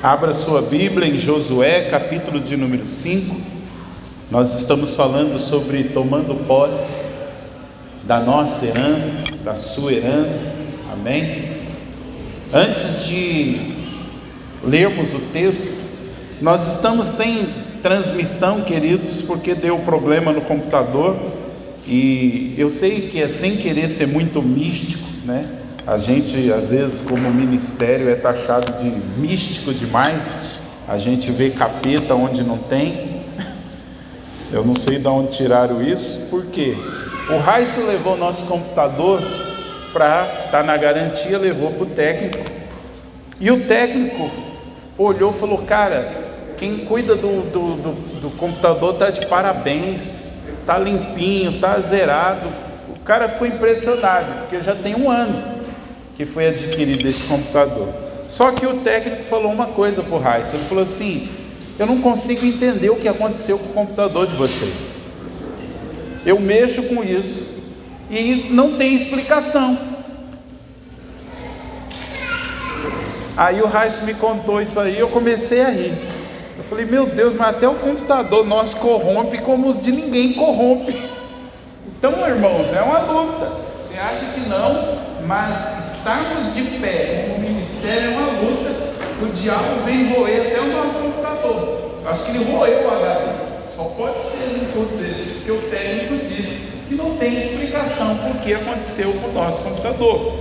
Abra sua Bíblia em Josué, capítulo de número 5. Nós estamos falando sobre tomando posse da nossa herança, da sua herança, amém? Antes de lermos o texto, nós estamos sem transmissão, queridos, porque deu problema no computador, e eu sei que é sem querer ser muito místico, né? A gente, às vezes, como ministério, é taxado de místico demais. A gente vê capeta onde não tem. Eu não sei de onde tiraram isso. Por quê? O Raisso levou nosso computador para estar na garantia, levou para o técnico. E o técnico olhou e falou: cara, quem cuida do computador está de parabéns, está limpinho, está zerado. O cara ficou impressionado, porque já tem um ano que foi adquirido esse computador. Só que o técnico falou uma coisa para o Raisso. Ele falou assim: eu não consigo entender o que aconteceu com o computador de vocês. Eu mexo com isso e não tem explicação. Aí o Raisso me contou isso aí, eu comecei a rir. Eu falei: meu Deus, mas até o computador nosso corrompe como os de ninguém corrompe. Então, irmãos, é uma luta. Você acha que não? Mas estarmos de pé como ministério é uma luta. O diabo vem roer até o nosso computador. Eu acho que ele roeu o HD. Só pode ser um culto desse, porque o técnico disse que não tem explicação por que aconteceu com o nosso computador.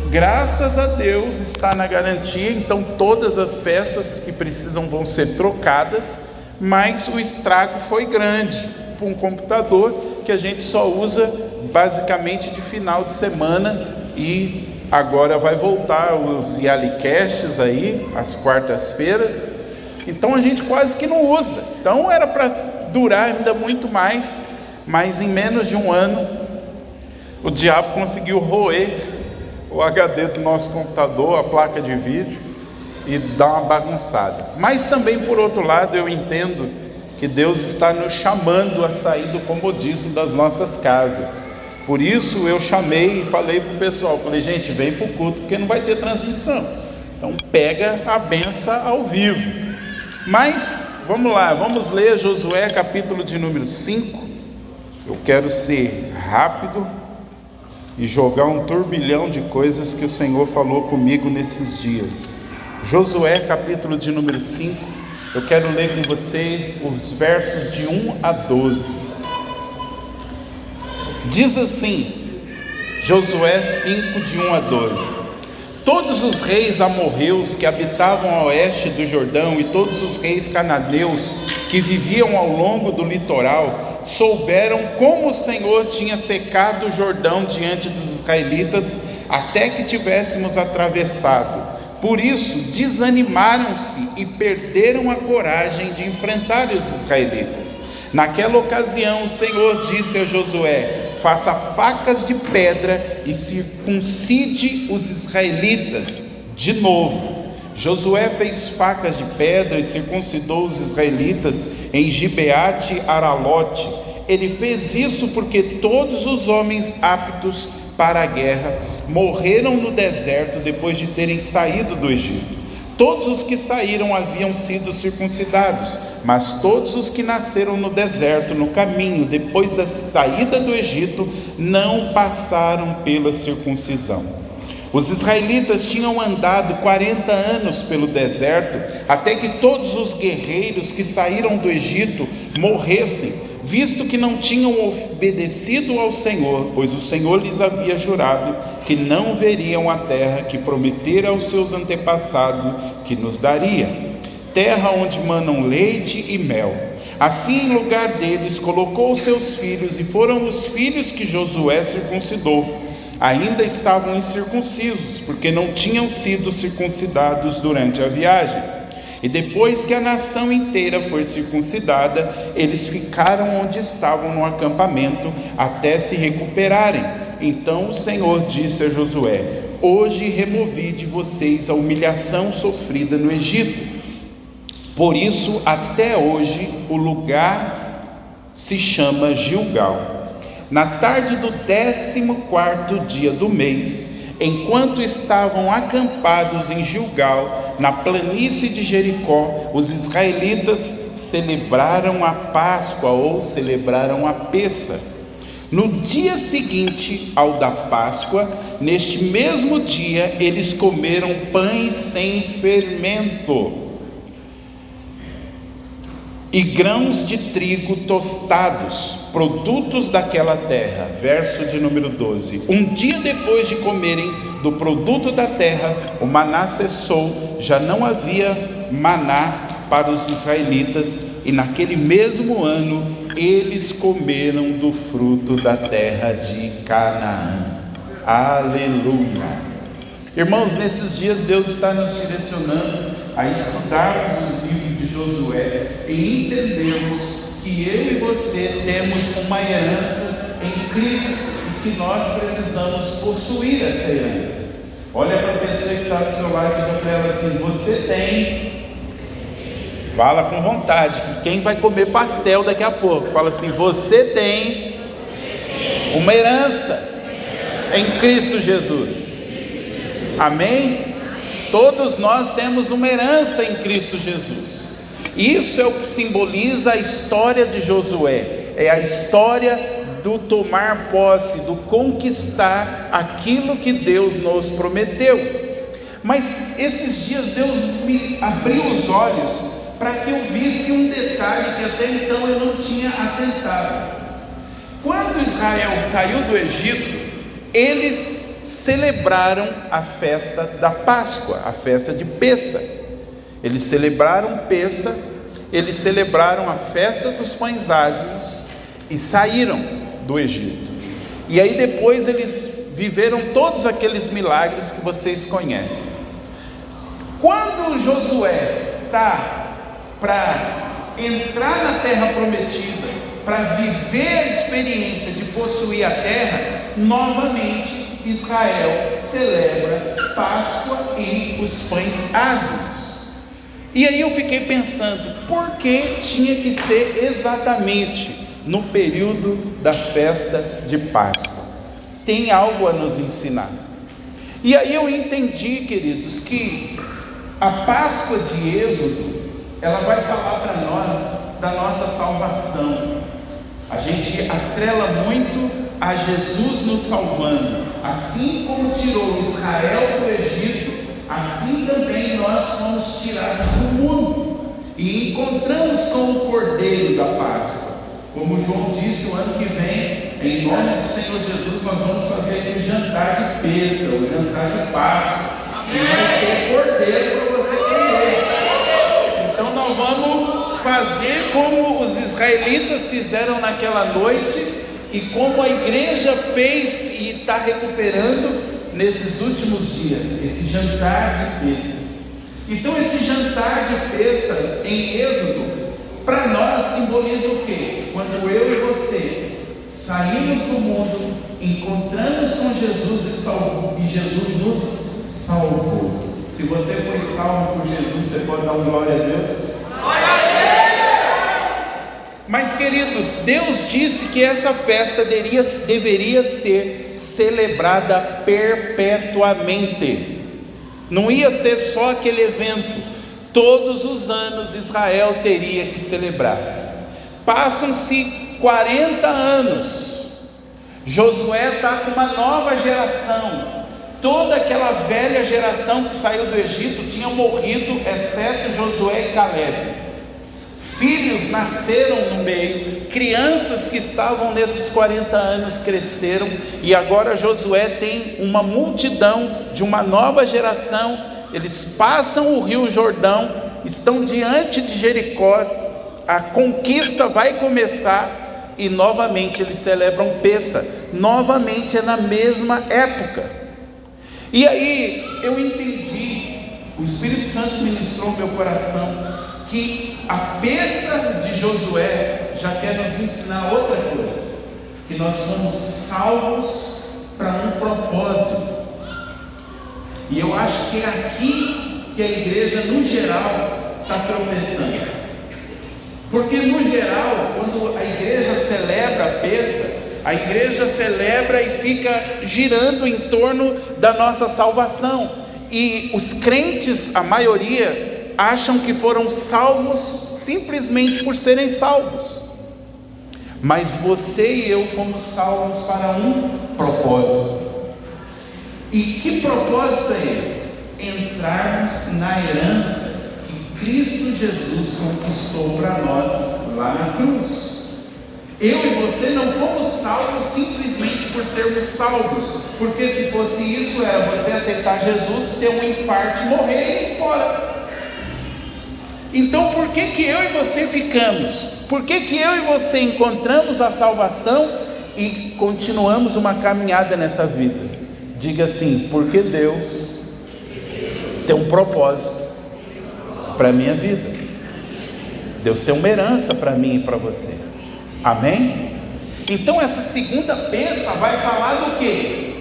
Graças a Deus está na garantia, então todas as peças que precisam vão ser trocadas, mas o estrago foi grande para um computador que a gente só usa basicamente de final de semana. E agora vai voltar os Yalicasts aí, às quartas-feiras. Então a gente quase que não usa. Então era para durar ainda muito mais. Mas em menos de um ano, o diabo conseguiu roer o HD do nosso computador, a placa de vídeo, e dar uma bagunçada. Mas também, por outro lado, eu entendo que Deus está nos chamando a sair do comodismo das nossas casas. Por isso eu chamei e falei para o pessoal, falei: gente, vem para o culto, porque não vai ter transmissão, então pega a benção ao vivo. Mas vamos lá, vamos ler Josué capítulo de número 5. Eu quero ser rápido e jogar um turbilhão de coisas que o Senhor falou comigo nesses dias. Josué capítulo de número 5, eu quero ler com você os versos de 1 a 12. Diz assim, Josué 5, de 1 a 12: todos os reis amorreus que habitavam a oeste do Jordão e todos os reis cananeus que viviam ao longo do litoral souberam como o Senhor tinha secado o Jordão diante dos israelitas até que tivéssemos atravessado. Por isso desanimaram-se e perderam a coragem de enfrentar os israelitas. Naquela ocasião o Senhor disse a Josué: faça facas de pedra e circuncide os israelitas. De novo, Josué fez facas de pedra e circuncidou os israelitas em Gibeate Aralote. Ele fez isso porque todos os homens aptos para a guerra morreram no deserto depois de terem saído do Egito. Todos os que saíram haviam sido circuncidados, mas todos os que nasceram no deserto, no caminho, depois da saída do Egito, não passaram pela circuncisão. Os israelitas tinham andado 40 anos pelo deserto, até que todos os guerreiros que saíram do Egito morressem, visto que não tinham obedecido ao Senhor, pois o Senhor lhes havia jurado que não veriam a terra que prometera aos seus antepassados que nos daria, terra onde manam leite e mel. Assim, em lugar deles, colocou os seus filhos, e foram os filhos que Josué circuncidou. Ainda estavam incircuncisos, porque não tinham sido circuncidados durante a viagem. E depois que a nação inteira foi circuncidada, eles ficaram onde estavam no acampamento até se recuperarem. Então o Senhor disse a Josué: hoje removi de vocês a humilhação sofrida no Egito. Por isso, até hoje, o lugar se chama Gilgal. Na tarde do 14º dia do mês, Enquanto estavam acampados em Gilgal, na planície de Jericó, os israelitas celebraram a Páscoa, ou celebraram a Pessa. No dia seguinte ao da Páscoa, neste mesmo dia, eles comeram pães sem fermento e grãos de trigo tostados, produtos daquela terra. Verso de número 12. Um dia depois de comerem do produto da terra, o maná cessou, já não havia maná para os israelitas, e naquele mesmo ano eles comeram do fruto da terra de Canaã. Aleluia! Irmãos, nesses dias Deus está nos direcionando a estudarmos o livro de Josué e entendermos que eu e você temos uma herança em Cristo e que nós precisamos possuir essa herança. Olha para a pessoa que está do seu lado e diga para ela assim: você tem. Fala com vontade, que quem vai comer pastel daqui a pouco, fala assim: você tem uma herança em Cristo Jesus. Amém? Todos nós temos uma herança em Cristo Jesus. Isso é o que simboliza a história de Josué. É a história do tomar posse, do conquistar aquilo que Deus nos prometeu. Mas esses dias Deus me abriu os olhos para que eu visse um detalhe que até então eu não tinha atentado. Quando Israel saiu do Egito, eles celebraram a festa da Páscoa, a festa de Pessa. Eles celebraram Pessa, eles celebraram a festa dos pães ázimos e saíram do Egito. E aí depois eles viveram todos aqueles milagres que vocês conhecem. Quando Josué está para entrar na terra prometida, para viver a experiência de possuir a terra, novamente Israel celebra Páscoa e os pães ázimos. E aí eu fiquei pensando, por que tinha que ser exatamente no período da festa de Páscoa? Tem algo a nos ensinar. E aí eu entendi, queridos, que a Páscoa de Êxodo, ela vai falar para nós da nossa salvação. A gente atrela muito a Jesus nos salvando. Assim como tirou Israel do Egito, assim também nós somos tirados do mundo e encontramos com o Cordeiro da Páscoa. Como João disse, o ano que vem, em nome do Senhor Jesus, nós vamos fazer o jantar de Pêssego, o jantar de Páscoa. E vai ter Cordeiro para você comer. Então nós vamos fazer como os israelitas fizeram naquela noite e como a igreja fez e está recuperando nesses últimos dias, esse jantar de Pêssego. Então esse jantar de Pêssego em Êxodo, para nós simboliza o quê? Quando eu e você saímos do mundo, encontramos com Jesus e Jesus nos salvou. Se você foi salvo por Jesus, você pode dar glória a Deus? Glória a Deus! Mas queridos, Deus disse que essa festa deveria ser celebrada perpetuamente. Não ia ser só aquele evento. Todos os anos Israel teria que celebrar. Passam-se 40 anos. Josué está com uma nova geração. Toda aquela velha geração que saiu do Egito tinha morrido, exceto Josué e Caleb. Filhos nasceram no meio, crianças que estavam nesses 40 anos cresceram, e agora Josué tem uma multidão de uma nova geração. Eles passam o rio Jordão, estão diante de Jericó, a conquista vai começar, e novamente eles celebram Pêssego, novamente é na mesma época. E aí eu entendi, o Espírito Santo ministrou meu coração, que a Pêssego de Josué já quer nos ensinar outra coisa, que nós somos salvos para um propósito. E eu acho que é aqui que a igreja no geral está tropeçando. Porque no geral, quando a igreja celebra a Pêssego, A igreja celebra e fica girando em torno da nossa salvação. E os crentes, a maioria, acham que foram salvos simplesmente por serem salvos. Mas você e eu fomos salvos para um propósito. E que propósito é esse? Entrarmos na herança que Cristo Jesus conquistou para nós lá na cruz. Eu e você não fomos salvos simplesmente por sermos salvos, porque se fosse isso, era você aceitar Jesus, ter um infarto e morrer e ir embora. Então por que eu e você ficamos? Por que eu e você encontramos a salvação e continuamos uma caminhada nessa vida? Diga assim: porque Deus tem um propósito para a minha vida. Deus tem uma herança para mim e para você. Amém? Então essa segunda peça vai falar do quê?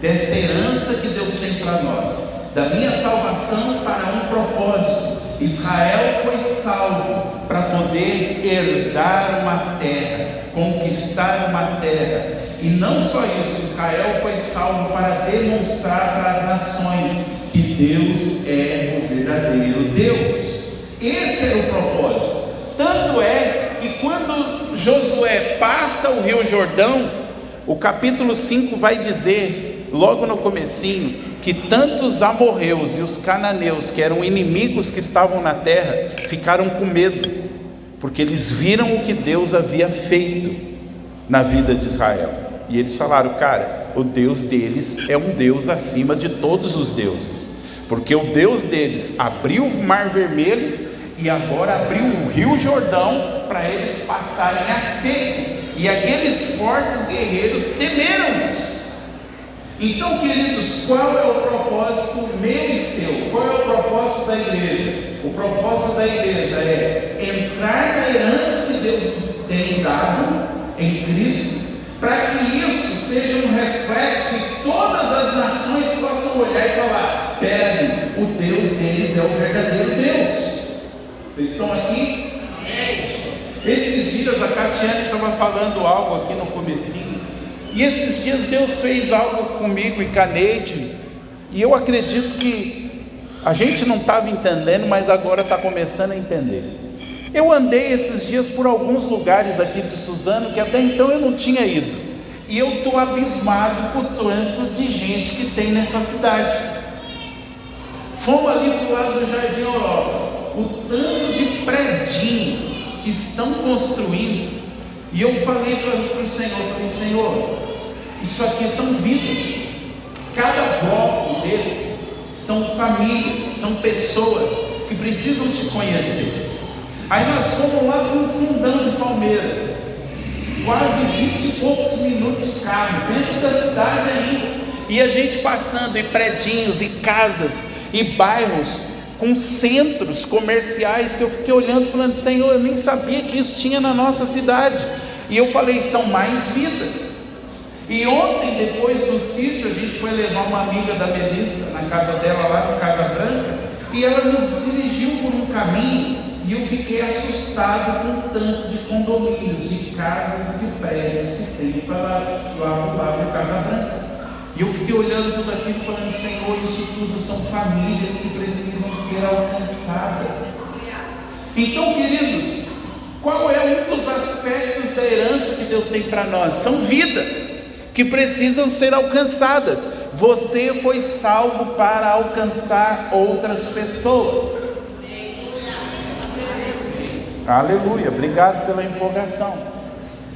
Dessa herança que Deus tem para nós, da minha salvação para um propósito. Israel foi salvo para poder herdar uma terra, conquistar uma terra. E não só isso, Israel foi salvo para demonstrar para as nações que Deus é o verdadeiro Deus. Esse era o propósito. Tanto é que quando Josué passa o Rio Jordão, o capítulo 5 vai dizer, logo no comecinho, que tanto os amorreus e os cananeus, que eram inimigos que estavam na terra, ficaram com medo, porque eles viram o que Deus havia feito na vida de Israel. E eles falaram: cara, o Deus deles é um Deus acima de todos os deuses, porque o Deus deles abriu o Mar Vermelho e agora abriu o Rio Jordão para eles passarem a seco, e aqueles fortes guerreiros temeram. Então, queridos, qual é o propósito meu e seu? Qual é o propósito da igreja? O propósito da igreja é entrar na herança que Deus nos tem dado em Cristo, para que isso seja um reflexo e todas as nações possam olhar e falar: peraí, o Deus deles é o verdadeiro Deus. Vocês estão aqui? Esses dias a Catiane estava falando algo aqui no comecinho, e esses dias Deus fez algo comigo e com a Neide, e eu acredito que a gente não estava entendendo, mas agora está começando a entender. Eu andei esses dias por alguns lugares aqui de Suzano que até então eu não tinha ido, e eu estou abismado com o tanto de gente que tem nessa cidade. Fomos ali para o lado do Jardim Europa, o tanto de predinho que estão construindo, e eu falei para o Senhor, Senhor, isso aqui são vidas, cada bloco desse são famílias, são pessoas que precisam te conhecer. Aí nós fomos lá para um fundão de Palmeiras, quase 20 e poucos minutos de carro, dentro da cidade ainda, e a gente passando em predinhos e casas e bairros com centros comerciais, que eu fiquei olhando falando: Senhor, eu nem sabia que isso tinha na nossa cidade. E eu falei: são mais vidas. E ontem, depois do sítio, a gente foi levar uma amiga da Melissa na casa dela, lá no Casa Branca, e ela nos dirigiu por um caminho, e eu fiquei assustado com o tanto de condomínios, de casas e de prédios que tem para lá no Casa Branca. E eu fiquei olhando tudo aquilo falando: Senhor, isso tudo são famílias que precisam ser alcançadas. Então, queridos, qual é um dos aspectos da herança que Deus tem para nós? São vidas que precisam ser alcançadas. Você foi salvo para alcançar outras pessoas. Aleluia, obrigado pela empolgação.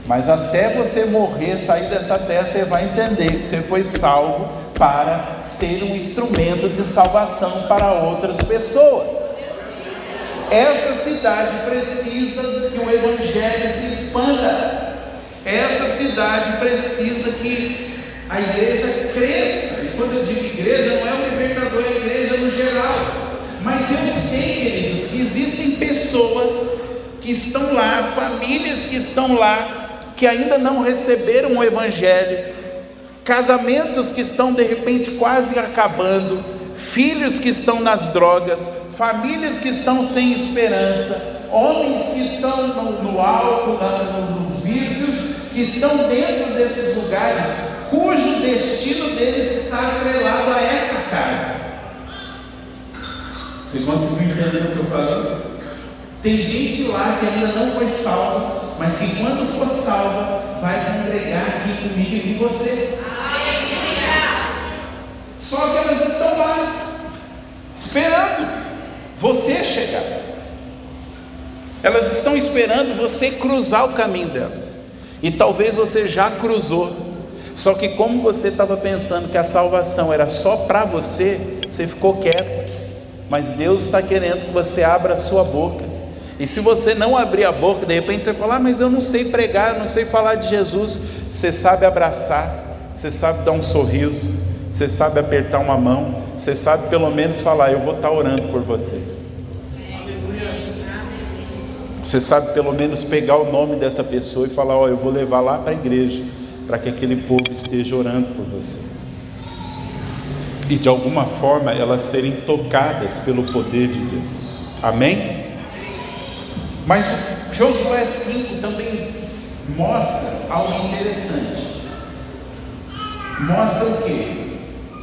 Mas até você morrer, sair dessa terra, você vai entender que você foi salvo para ser um instrumento de salvação para outras pessoas. Essa cidade precisa que o Evangelho se expanda. Essa cidade precisa que a igreja cresça. E quando eu digo igreja, não é o Libertador, é a igreja no geral. Mas eu sei, queridos, que existem pessoas que estão lá, famílias que estão lá, que ainda não receberam o Evangelho, casamentos que estão de repente quase acabando, filhos que estão nas drogas, famílias que estão sem esperança, homens que estão no álcool, nos vícios, que estão dentro desses lugares, cujo destino deles está atrelado a essa casa. Você conseguiu entender o que eu falei? Tem gente lá que ainda não foi salva, mas que quando for salva, vai congregar aqui comigo e com você. Só que elas estão lá, esperando você chegar. Elas estão esperando você cruzar o caminho delas. E talvez você já cruzou. Só que como você estava pensando que a salvação era só para você, você ficou quieto. Mas Deus está querendo que você abra a sua boca. E se você não abrir a boca, de repente você fala: mas eu não sei pregar, eu não sei falar de Jesus. Você sabe abraçar, você sabe dar um sorriso, você sabe apertar uma mão, você sabe pelo menos falar: eu vou estar orando por você. Você sabe pelo menos pegar o nome dessa pessoa e falar: ó, eu vou levar lá para a igreja, para que aquele povo esteja orando por você. E de alguma forma elas serem tocadas pelo poder de Deus. Amém? Mas Josué 5 também mostra algo interessante. Mostra o que?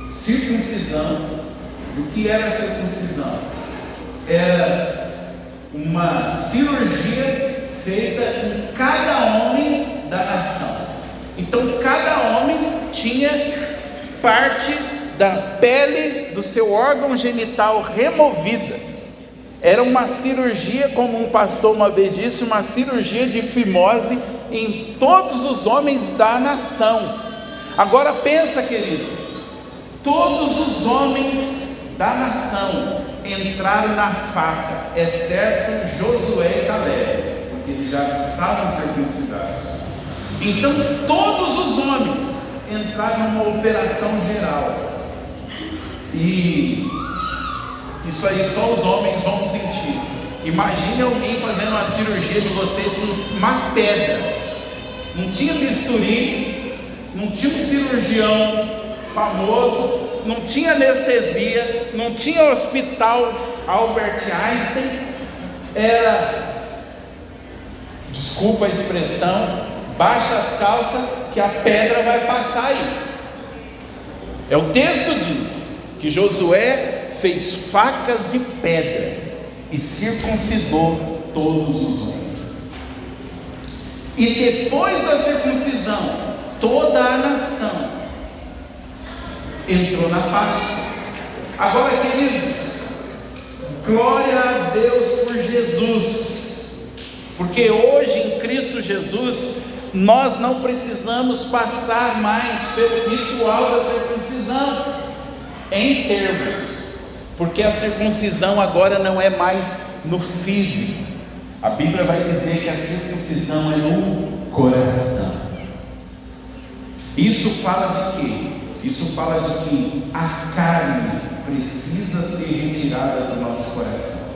Circuncisão. O que era a circuncisão? Era uma cirurgia feita em cada homem da nação. Então cada homem tinha parte da pele do seu órgão genital removida. Era uma cirurgia, como um pastor uma vez disse, uma cirurgia de fimose em todos os homens da nação. Agora pensa, querido, todos os homens da nação entraram na faca, exceto Josué e Caleb, porque eles já estavam circuncidados. Então todos os homens entraram numa operação geral. E isso aí só os homens vão sentir. Imagine alguém fazendo uma cirurgia de você com uma pedra. Não tinha bisturi, não tinha um cirurgião famoso, não tinha anestesia, não tinha hospital Albert Einstein. Era, desculpa a expressão, baixa as calças que a pedra vai passar aí. É o texto diz que Josué fez facas de pedra e circuncidou todos os homens. E depois da circuncisão, toda a nação entrou na Páscoa. Agora, queridos, glória a Deus por Jesus, porque hoje em Cristo Jesus nós não precisamos passar mais pelo ritual da circuncisão em termos, porque a circuncisão agora não é mais no físico. A Bíblia vai dizer que a circuncisão é no coração. Isso fala de quê? Isso fala de que a carne precisa ser retirada do nosso coração.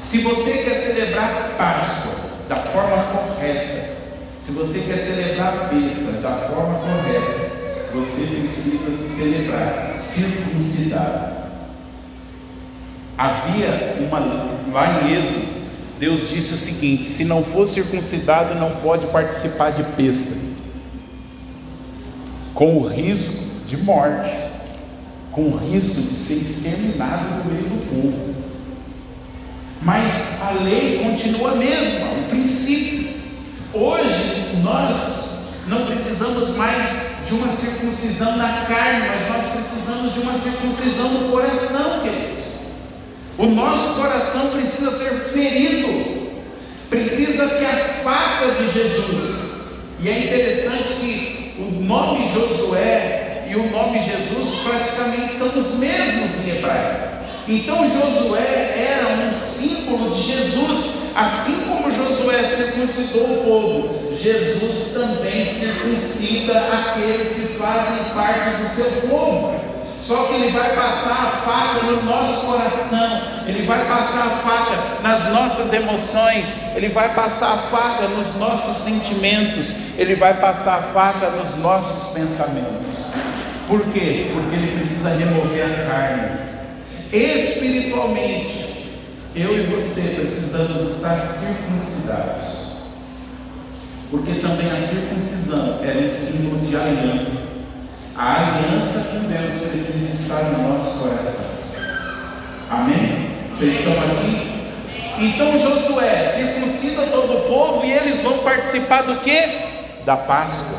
Se você quer celebrar Páscoa da forma correta, se você quer celebrar Pêssar da forma correta, você precisa celebrar circuncidado. Havia lá em Êxodo, Deus disse o seguinte: se não for circuncidado, não pode participar de Pêssar, com o risco de morte, com o risco de ser exterminado no meio do povo. Mas a lei continua a mesma, o princípio. Hoje nós não precisamos mais de uma circuncisão na carne, mas nós precisamos de uma circuncisão no coração, queridos. O nosso coração precisa ser ferido, precisa que a faca de Jesus. E é interessante que o nome Josué e o nome Jesus praticamente são os mesmos em hebraico. Então Josué era um símbolo de Jesus. Assim como Josué circuncidou o povo, Jesus também circuncida aqueles que fazem parte do seu povo. Só que Ele vai passar a faca no nosso coração, Ele vai passar a faca nas nossas emoções, Ele vai passar a faca nos nossos sentimentos, Ele vai passar a faca nos nossos pensamentos. Por quê? Porque Ele precisa remover a carne. Espiritualmente, eu e você precisamos estar circuncidados. porque também a circuncisão era um símbolo de aliança. A aliança com Deus precisa estar no nosso coração. Amém? Vocês estão aqui? Então Josué circuncida todo o povo e eles vão participar do quê? Da Páscoa.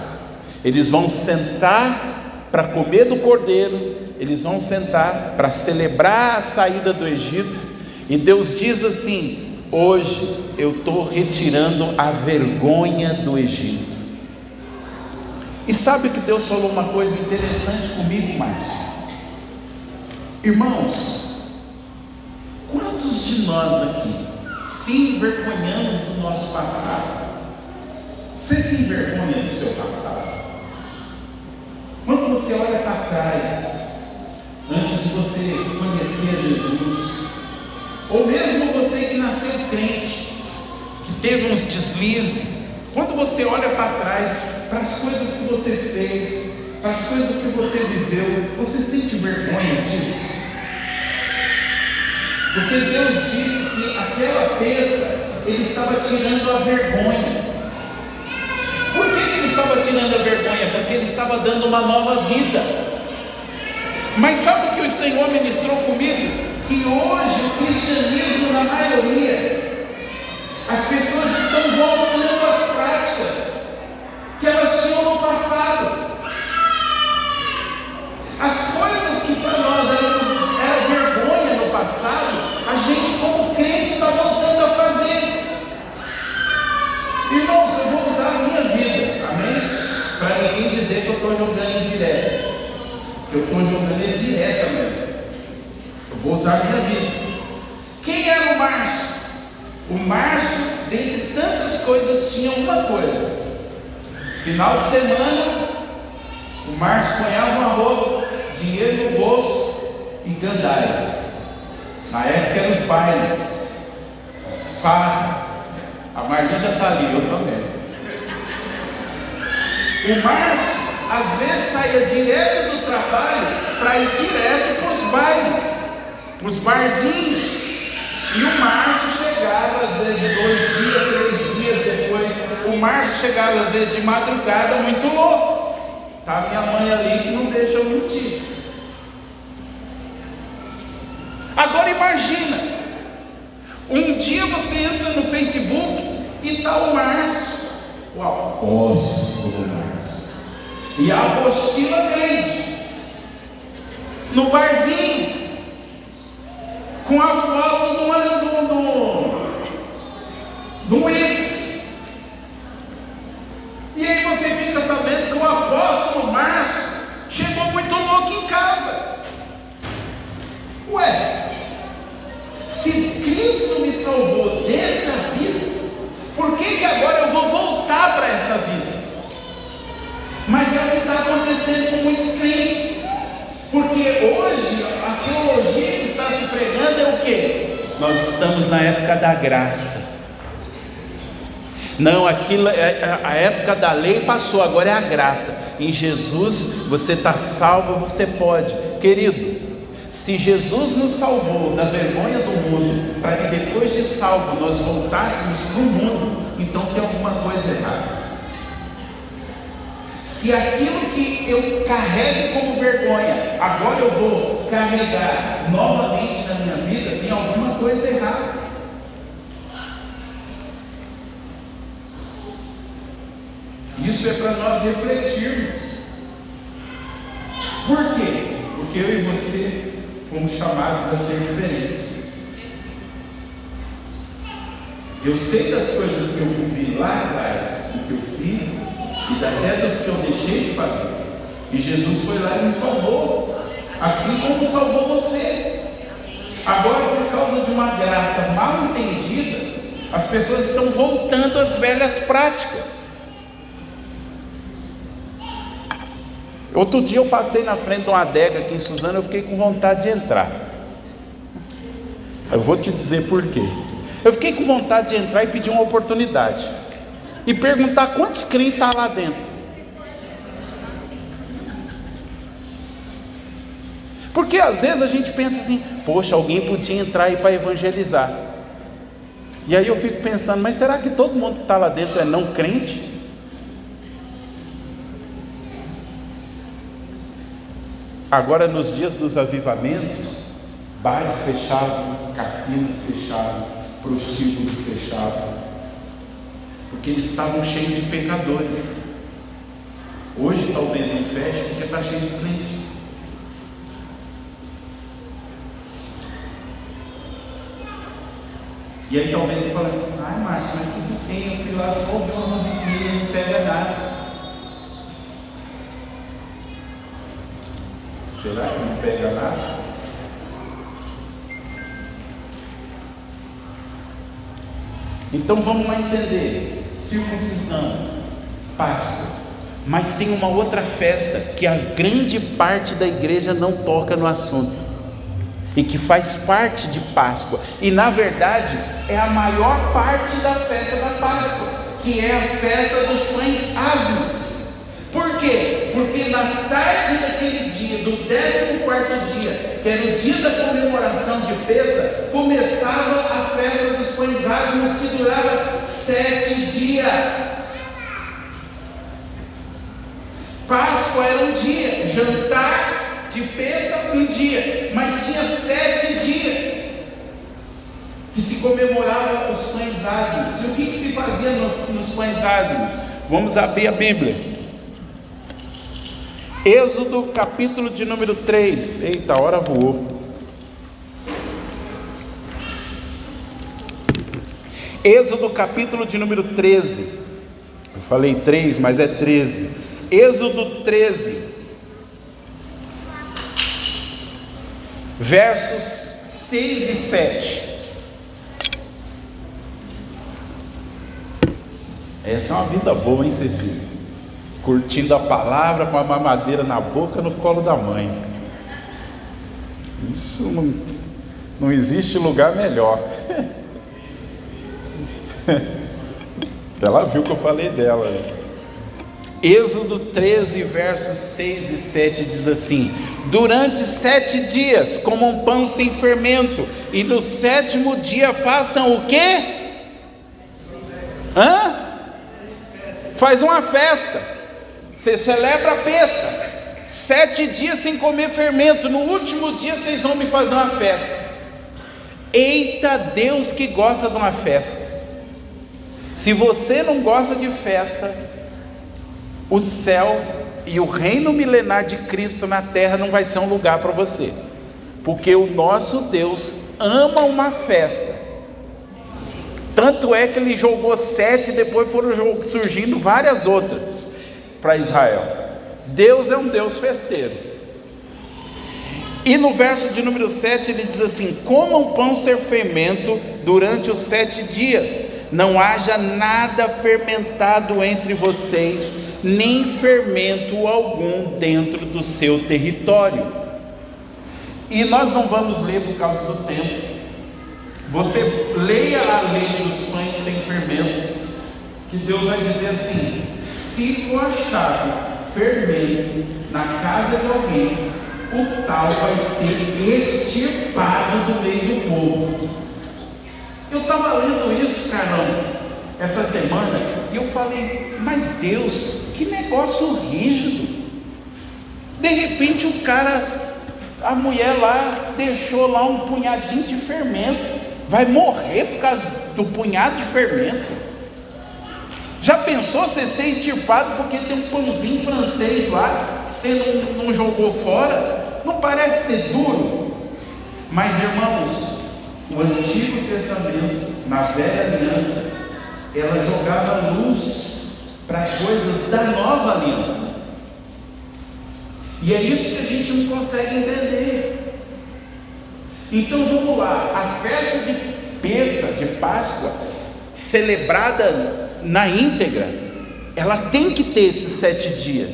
Eles vão sentar para comer do cordeiro, eles vão sentar para celebrar a saída do Egito, e Deus diz assim: hoje eu estou retirando a vergonha do Egito. E sabe que Deus falou uma coisa interessante comigo, Márcio? Irmãos, quantos de nós aqui se envergonhamos do nosso passado? Você se envergonha do seu passado? Quando você olha para trás, antes de você conhecer Jesus, ou mesmo você que nasceu crente, que teve uns deslizes, quando você olha para trás, para as coisas que você fez, para as coisas que você viveu, você sente vergonha disso? Porque Deus disse que aquela peça, Ele estava tirando a vergonha. Por que Ele estava tirando a vergonha? Porque Ele estava dando uma nova vida. Mas sabe o que o Senhor ministrou comigo? Que hoje o cristianismo, na maioria, as pessoas estão voltando às práticas que elas tinham no passado. As coisas que para nós eram vergonha no passado, a gente como crente está voltando a fazer. Irmãos, eu vou usar a minha vida, amém? Para ninguém dizer que eu estou jogando direto. Eu estou jogando direto mesmo. Eu vou usar a minha vida. Quem era o Márcio? O Márcio, dentre tantas coisas, tinha uma coisa. Final de semana, o Márcio ponhava uma roupa, dinheiro no bolso e gandaia. Na época eram os bailes, as farras. A Marli já está ali, eu também. O Márcio, às vezes, saía direto do trabalho para ir direto para os bailes, para os barzinhos. E o Márcio chegava, às vezes, 2 dias, 3 dias depois. O Márcio chegava, às vezes, de madrugada, muito louco. Está minha mãe ali que não deixa eu mentir. Agora imagina, um dia você entra no Facebook e está o Márcio, o apóstolo Márcio, e a apostila grande, no barzinho, com a foto do uísque. E aí você fica sabendo que o apóstolo Márcio chegou muito louco em casa. Ué, se Cristo me salvou dessa vida, por que agora eu vou voltar para essa vida? Mas é o que está acontecendo com muitos crentes. Porque hoje a teologia que está se pregando é o quê? Nós estamos na época da graça. Não, aquilo, a época da lei passou, agora é a graça. Em Jesus você está salvo, você pode. Querido, se Jesus nos salvou da vergonha do mundo, para que depois de salvo nós voltássemos para o mundo, então tem alguma coisa errada. Se aquilo que eu carrego como vergonha, agora eu vou carregar novamente na minha vida, tem alguma coisa errada. Isso é para nós refletirmos. Por quê? Porque eu e você fomos chamados a ser diferentes. Eu sei das coisas que eu vivi lá atrás, o que eu fiz, e até dos que eu deixei de fazer. E Jesus foi lá e me salvou, assim como salvou você. Agora, por causa de uma graça mal entendida, as pessoas estão voltando às velhas práticas. Outro dia eu passei na frente de uma adega aqui em Suzano, eu fiquei com vontade de entrar. Eu vou te dizer por quê. Eu fiquei com vontade de entrar e pedir uma oportunidade e perguntar quantos crentes estão lá dentro. Porque às vezes a gente pensa assim: poxa, alguém podia entrar aí para evangelizar. E aí eu fico pensando: mas será que todo mundo que está lá dentro é não crente? Agora, nos dias dos avivamentos, bares fechavam, cassinos fechavam, prostíbulos fechavam, porque eles estavam cheios de pecadores. Hoje talvez não feche porque está cheio de crente. E aí talvez você fale: ai Márcio, mas tudo tem, eu fui lá só ouvir uma musiquinha, não pega nada. Será que não pega nada? Então vamos lá entender: circuncisão, Páscoa. Mas tem uma outra festa que a grande parte da igreja não toca no assunto, e que faz parte de Páscoa, e na verdade é a maior parte da festa da Páscoa, que é a festa dos pães asmos. Por quê? Porque na tarde daquele dia, do 14º dia, que era o dia da comemoração de Pêssar, começava a festa dos pães asmos, que durava 7 dias. Páscoa era um dia, jantar de Pêssar um dia, mas tinha 7 dias que se comemorava os pães asmos. E o que se fazia nos pães asmos? Vamos abrir a Bíblia. Êxodo capítulo de número 3. Eita, a hora voou. Êxodo capítulo de número 13. Eu falei 3, mas é 13. Êxodo 13, versos 6 e 7. Essa é uma vida boa, hein, Cecília? Curtindo a palavra com a mamadeira na boca, no colo da mãe. Isso não existe lugar melhor. Ela viu que eu falei dela. Êxodo 13, versos 6 e 7 diz assim: durante 7 dias comam pão sem fermento, e no 7º dia façam o quê? Faz uma festa. Você celebra a Pêssar, 7 dias sem comer fermento, no último dia vocês vão me fazer uma festa. Eita Deus que gosta de uma festa. Se você não gosta de festa, o céu e o reino milenar de Cristo na terra não vai ser um lugar para você, porque o nosso Deus ama uma festa. Tanto é que ele jogou 7, depois foram surgindo várias outras para Israel. Deus é um Deus festeiro. E no verso de número 7 ele diz assim: comam pão sem fermento durante os 7 dias, não haja nada fermentado entre vocês, nem fermento algum dentro do seu território. E nós não vamos ler por causa do tempo. Você leia a lei dos pães sem fermento, que Deus vai dizer assim: se for achado fermento na casa de alguém, o tal vai ser extirpado do meio do povo. Eu estava lendo isso, caramba, essa semana, e eu falei: mas Deus, que negócio rígido. De repente o cara, a mulher lá, deixou lá um punhadinho de fermento, vai morrer por causa do punhado de fermento. Já pensou você ser extirpado porque tem um pãozinho francês lá, que você não jogou fora? Não parece ser duro? Mas irmãos, o Antigo Testamento, na Velha Aliança, ela jogava luz para coisas da Nova Aliança. E é isso que a gente não consegue entender. Então vamos lá, a festa de Pêssar, de Páscoa, celebrada na íntegra, ela tem que ter esses 7 dias,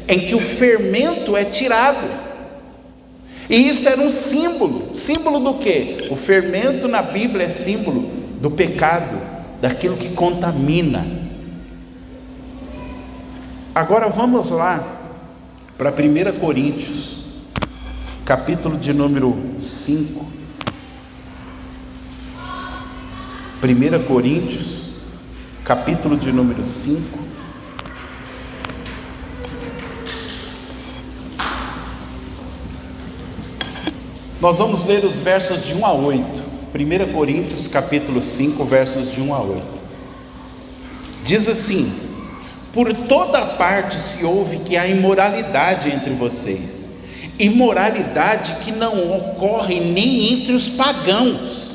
em que o fermento é tirado. E isso era um símbolo. Símbolo do quê? O fermento na Bíblia é símbolo do pecado, daquilo que contamina. Agora vamos lá para 1 Coríntios, capítulo de número 5. 1 Coríntios, capítulo de número 5. Nós vamos ler os versos de 1 a 8. 1 Coríntios capítulo 5, versos de 1 a 8. Diz assim: por toda parte se ouve que há imoralidade entre vocês, imoralidade que não ocorre nem entre os pagãos.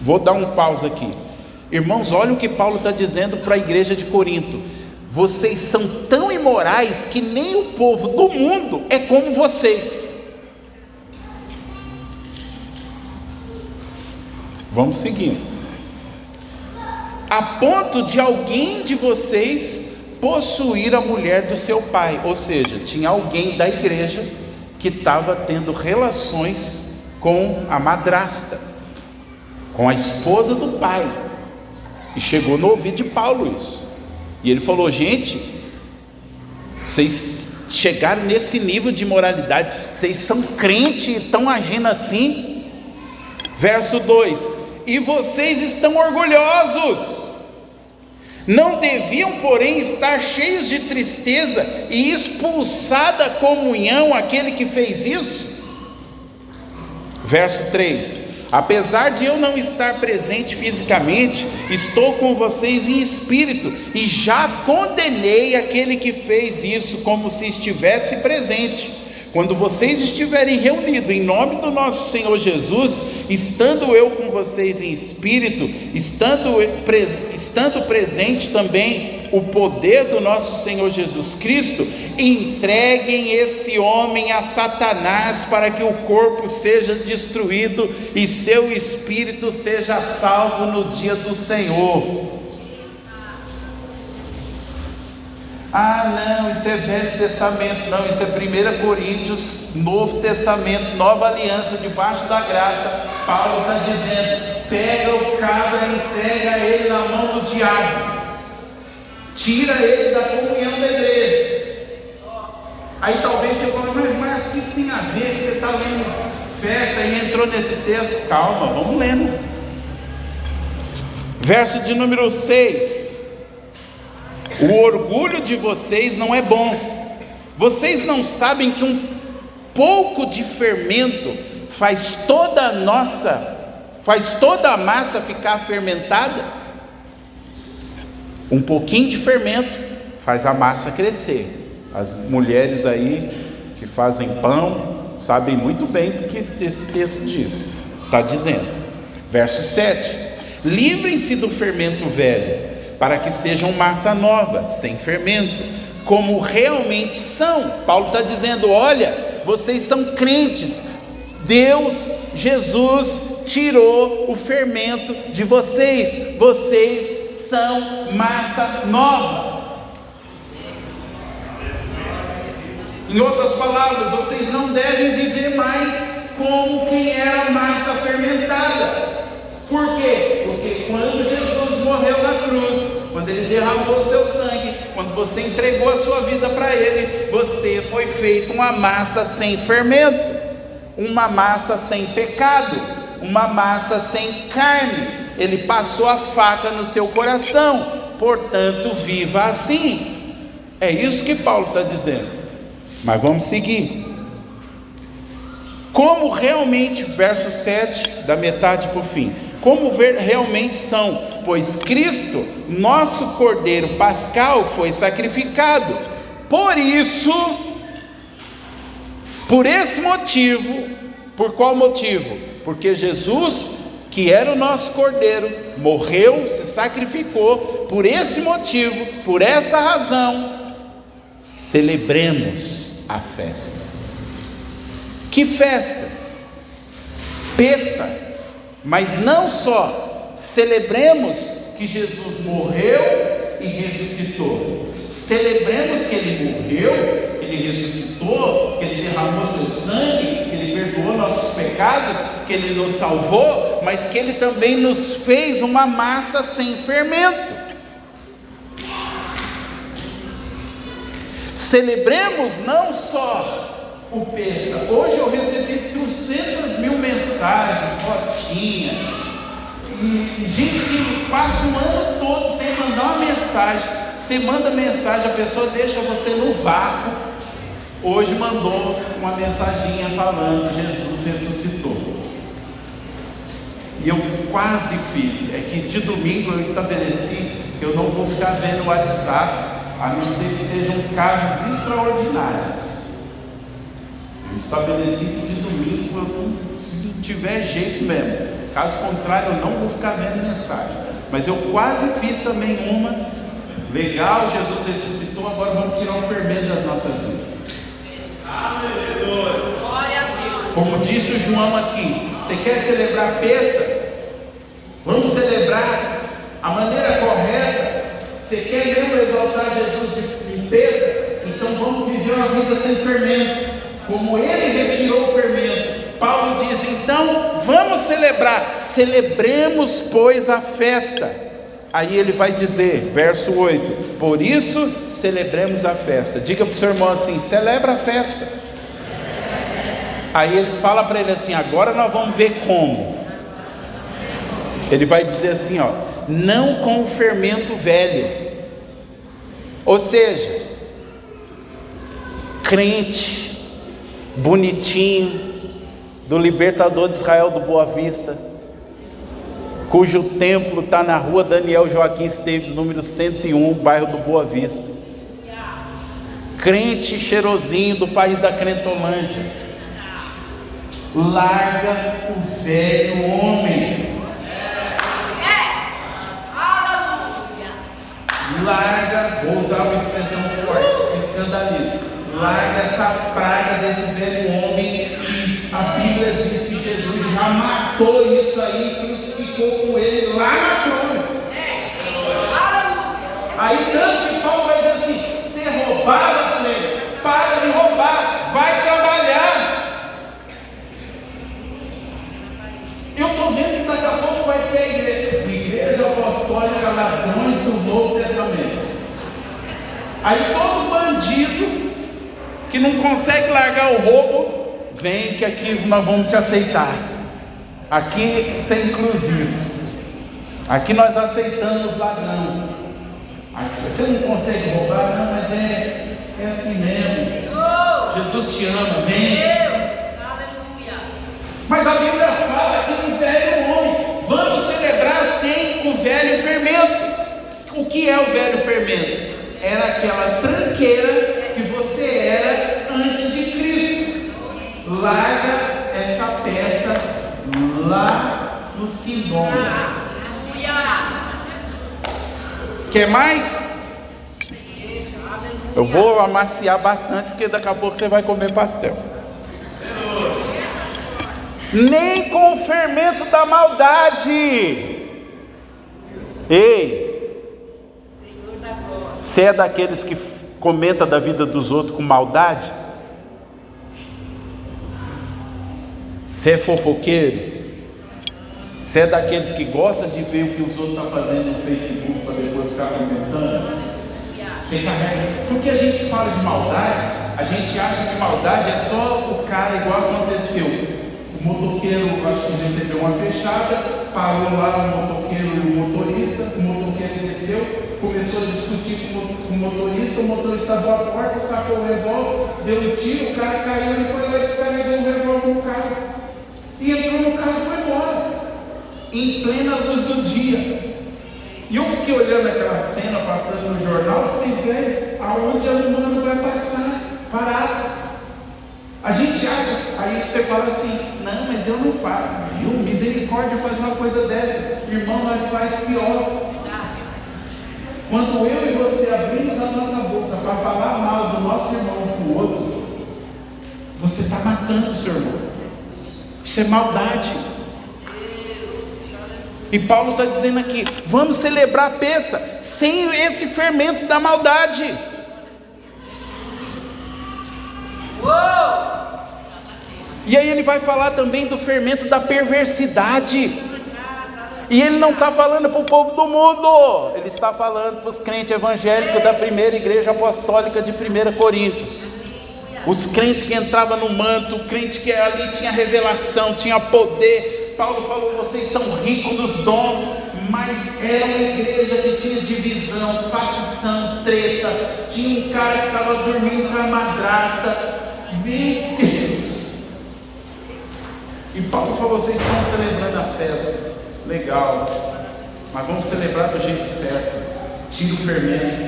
Vou dar um pausa aqui. Irmãos, olha o que Paulo está dizendo para a igreja de Corinto: vocês são tão imorais que nem o povo do mundo é como vocês. Vamos seguir. A ponto de alguém de vocês possuir a mulher do seu pai. Ou seja, tinha alguém da igreja que estava tendo relações com a madrasta, com a esposa do pai. E chegou no ouvido de Paulo isso. E ele falou: gente, vocês chegaram nesse nível de imoralidade, vocês são crentes e estão agindo assim. Verso 2: e vocês estão orgulhosos. Não deviam, porém, estar cheios de tristeza e expulsar da comunhão aquele que fez isso? Verso 3: apesar de eu não estar presente fisicamente, estou com vocês em espírito, e já condenei aquele que fez isso como se estivesse presente. Quando vocês estiverem reunidos em nome do nosso Senhor Jesus, estando eu com vocês em espírito, estando presente também o poder do nosso Senhor Jesus Cristo, entreguem esse homem a Satanás, para que o corpo seja destruído e seu espírito seja salvo no dia do Senhor. Ah, não, isso é Velho Testamento. Não, isso é 1 Coríntios, Novo Testamento, Nova Aliança, debaixo da graça. Paulo está dizendo: pega o cabra e entrega ele na mão do diabo, tira ele da comunhão da igreja. Aí talvez você fale: mas o que tem a ver que você está lendo festa e entrou nesse texto? Calma, vamos lendo. Verso de número 6: o orgulho de vocês não é bom. Vocês não sabem que um pouco de fermento faz toda a massa ficar fermentada? Um pouquinho de fermento faz a massa crescer. As mulheres aí que fazem pão sabem muito bem do que esse texto diz. Está dizendo. Verso 7: livrem-se do fermento velho, para que sejam massa nova, sem fermento, como realmente são. Paulo está dizendo: olha, vocês são crentes, Deus, Jesus, tirou o fermento de vocês, vocês são massa nova. Em outras palavras, vocês não devem viver mais como quem era massa fermentada. Por quê? Porque quando Jesus morreu na cruz, quando ele derramou o seu sangue, quando você entregou a sua vida para ele, você foi feito uma massa sem fermento, uma massa sem pecado, uma massa sem carne. Ele passou a faca no seu coração, portanto viva assim. É isso que Paulo está dizendo. Mas vamos seguir. Como realmente, verso 7, da metade para o fim, como realmente são, pois Cristo, nosso Cordeiro Pascal, foi sacrificado. Por isso, por esse motivo, por qual motivo? Porque Jesus, que era o nosso Cordeiro, morreu, se sacrificou. Por esse motivo, por essa razão, celebremos a festa. Que festa? Peça. Mas não só celebremos que Jesus morreu e ressuscitou, celebremos que Ele morreu, que Ele ressuscitou, que Ele derramou seu sangue, que Ele perdoou nossos pecados, que Ele nos salvou, mas que Ele também nos fez uma massa sem fermento. Celebremos não só o Pêssego. Hoje eu recebi 300.000 mensagens, fotinha, e gente que passa o ano todo sem mandar uma mensagem. Você manda mensagem, a pessoa deixa você no vácuo, hoje mandou uma mensaginha falando que Jesus ressuscitou. E eu quase fiz, é que de domingo eu estabeleci que eu não vou ficar vendo o WhatsApp, a não ser que sejam casos extraordinários. Eu estabeleci que de domingo eu não, se tiver jeito mesmo, caso contrário eu não vou ficar vendo mensagem. Mas eu quase fiz também uma, legal, Jesus ressuscitou, agora vamos tirar o fermento das nossas vidas. Como disse o João aqui, você quer celebrar Pêssego? Vamos celebrar a maneira correta. Você quer mesmo exaltar Jesus em Pêssego? Então vamos viver uma vida sem fermento, como ele retirou o fermento. Paulo diz, então vamos celebrar, celebremos pois a festa. Aí ele vai dizer, verso 8, por isso celebremos a festa. Diga para o seu irmão assim, celebra a festa. Aí ele fala para ele assim, agora nós vamos ver como. Ele vai dizer assim, ó, não com o fermento velho. Ou seja, crente, bonitinho, do libertador de Israel do Boa Vista, cujo templo está na rua Daniel Joaquim Esteves, número 101, bairro do Boa Vista. Crente cheirosinho do país da Crentolândia. Larga o velho homem. Larga, vou usar uma expressão forte, se escandaliza. Larga essa praga desse velho homem que a Bíblia diz que Jesus já matou isso aí, crucificou com ele lá na cruz. Aí tanto que Paulo vai dizer assim, você roubava, para de roubar, vai trabalhar. Eu estou vendo que daqui a pouco vai ter a igreja apostólica ladrões do Novo Testamento. Aí todo bandido que não consegue largar o roubo, vem que aqui nós vamos te aceitar. Aqui isso é inclusivo. Aqui nós aceitamos ladrão. Aqui, você não consegue roubar, não, mas é assim mesmo. Jesus te ama, vem. Mas a Bíblia fala aqui do velho homem. Vamos celebrar sem o velho fermento. O que é o velho fermento? Era aquela tranqueira que você era antes de Cristo. Larga essa peça lá no quindonga. Quer mais? Eu vou amaciar bastante, porque daqui a pouco você vai comer pastel. Nem com o fermento da maldade. Ei, você é daqueles que comenta da vida dos outros com maldade? Você é fofoqueiro? Você é daqueles que gosta de ver o que os outros estão fazendo no Facebook para depois ficar comentando? Você carrega. Porque a gente fala de maldade, a gente acha que maldade é só o cara igual aconteceu. O motoqueiro, acho que recebeu uma fechada, parou lá o motoqueiro e o motoqueiro desceu, começou a discutir com o motorista abriu a porta, sacou o revólver, deu um tiro, o cara caiu, ele foi lá e descarregou o revólver no carro, e entrou no carro e foi embora, em plena luz do dia. E eu fiquei olhando aquela cena, passando no jornal, falei, velho, aonde a humana vai passar, parado? A gente acha, aí você fala assim, não, mas eu não faço, viu? Misericórdia fazer uma coisa dessa, irmão, nós faz pior. Quando eu e você abrimos a nossa boca para falar mal do nosso irmão para o outro, você está matando o seu irmão. Isso é maldade. E Paulo está dizendo aqui, vamos celebrar a Pêssego sem esse fermento da maldade. E aí ele vai falar também do fermento da perversidade. E ele não está falando para o povo do mundo, ele está falando para os crentes evangélicos da primeira igreja apostólica de 1 Coríntios. Os crentes que entravam no manto, o crente que ali tinha revelação, tinha poder, Paulo falou, vocês são ricos nos dons, mas era uma igreja que tinha divisão, facção, treta. Tinha um cara que estava dormindo com a madrasta. Meu Deus! E Paulo falou, vocês estão celebrando a festa, legal, mas vamos celebrar do jeito certo. Tira o fermento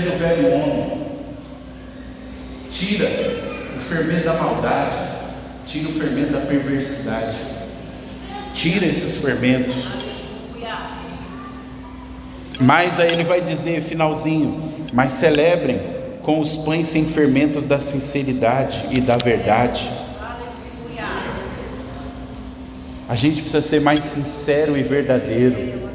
do velho homem, tira o fermento da maldade, tira o fermento da perversidade, tira esses fermentos. Mas aí ele vai dizer, finalzinho, mas celebrem com os pães sem fermentos da sinceridade e da verdade. A gente precisa ser mais sincero e verdadeiro.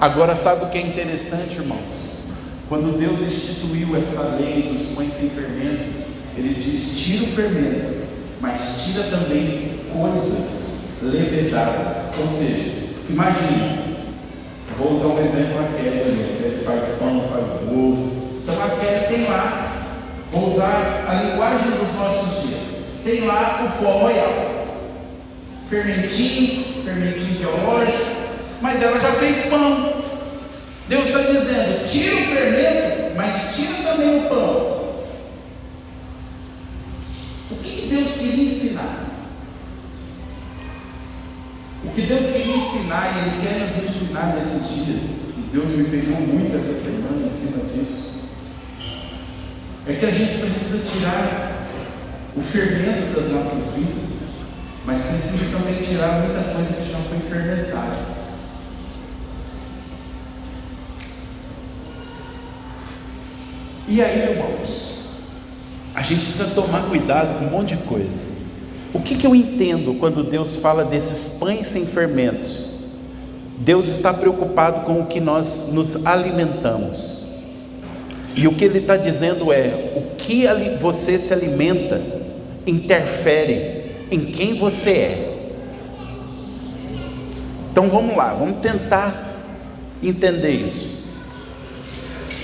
Agora, sabe o que é interessante, irmãos? Quando Deus instituiu essa lei dos pães sem fermento, Ele diz, tira o fermento, mas tira também coisas levedadas. Ou seja, imagine, vou usar um exemplo a Kelly, ele faz pão, faz bolo. Então a Kelly tem lá, vou usar a linguagem dos nossos dias, tem lá o pó royal, fermentinho biológico, mas ela já fez pão. Deus está dizendo, tira o fermento, mas tira também o pão. O que Deus queria ensinar? O que Deus queria ensinar, e Ele quer nos ensinar nesses dias, e Deus me pegou muito essa semana em cima disso, é que a gente precisa tirar o fermento das nossas vidas, mas precisa também tirar muita coisa que já foi fermentada. E aí, irmãos, a gente precisa tomar cuidado com um monte de coisa. O que eu entendo quando Deus fala desses pães sem fermentos? Deus está preocupado com o que nós nos alimentamos. E o que Ele está dizendo é, o que você se alimenta interfere em quem você é. Então vamos lá, vamos tentar entender isso.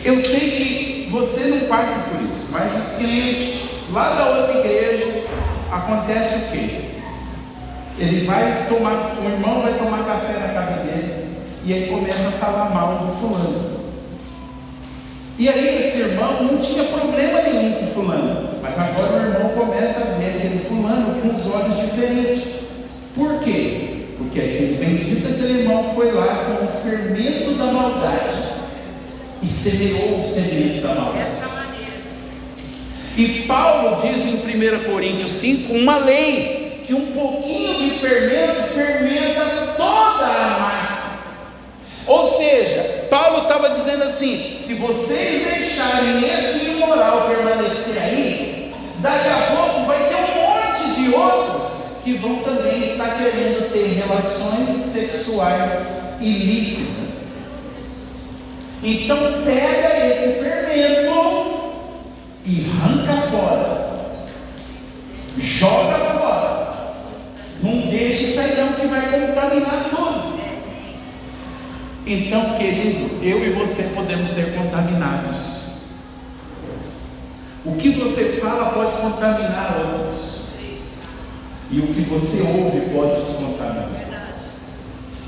Eu sei que você não passa por isso, mas os clientes lá da outra igreja, acontece o quê? Ele vai tomar, o irmão vai tomar café na casa dele, e aí começa a falar mal do fulano. E aí esse irmão não tinha problema nenhum com fulano, mas agora o irmão começa a ver aquele fulano com os olhos diferentes. Por quê? Porque aquele bendito, aquele irmão foi lá com o fermento da maldade e semeou o semente da maldade. E Paulo diz em 1 Coríntios 5, uma lei, que um pouquinho de fermento fermenta toda a massa. Ou seja, Paulo estava dizendo assim, se vocês deixarem esse imoral permanecer aí, daqui a pouco vai ter um monte de outros que vão também estar querendo ter relações sexuais ilícitas. Então pega esse fermento e arranca fora, joga fora, não deixe sair não, que vai contaminar tudo. Então, querido, eu e você podemos ser contaminados. O que você fala pode contaminar outros, e o que você ouve pode te contaminar.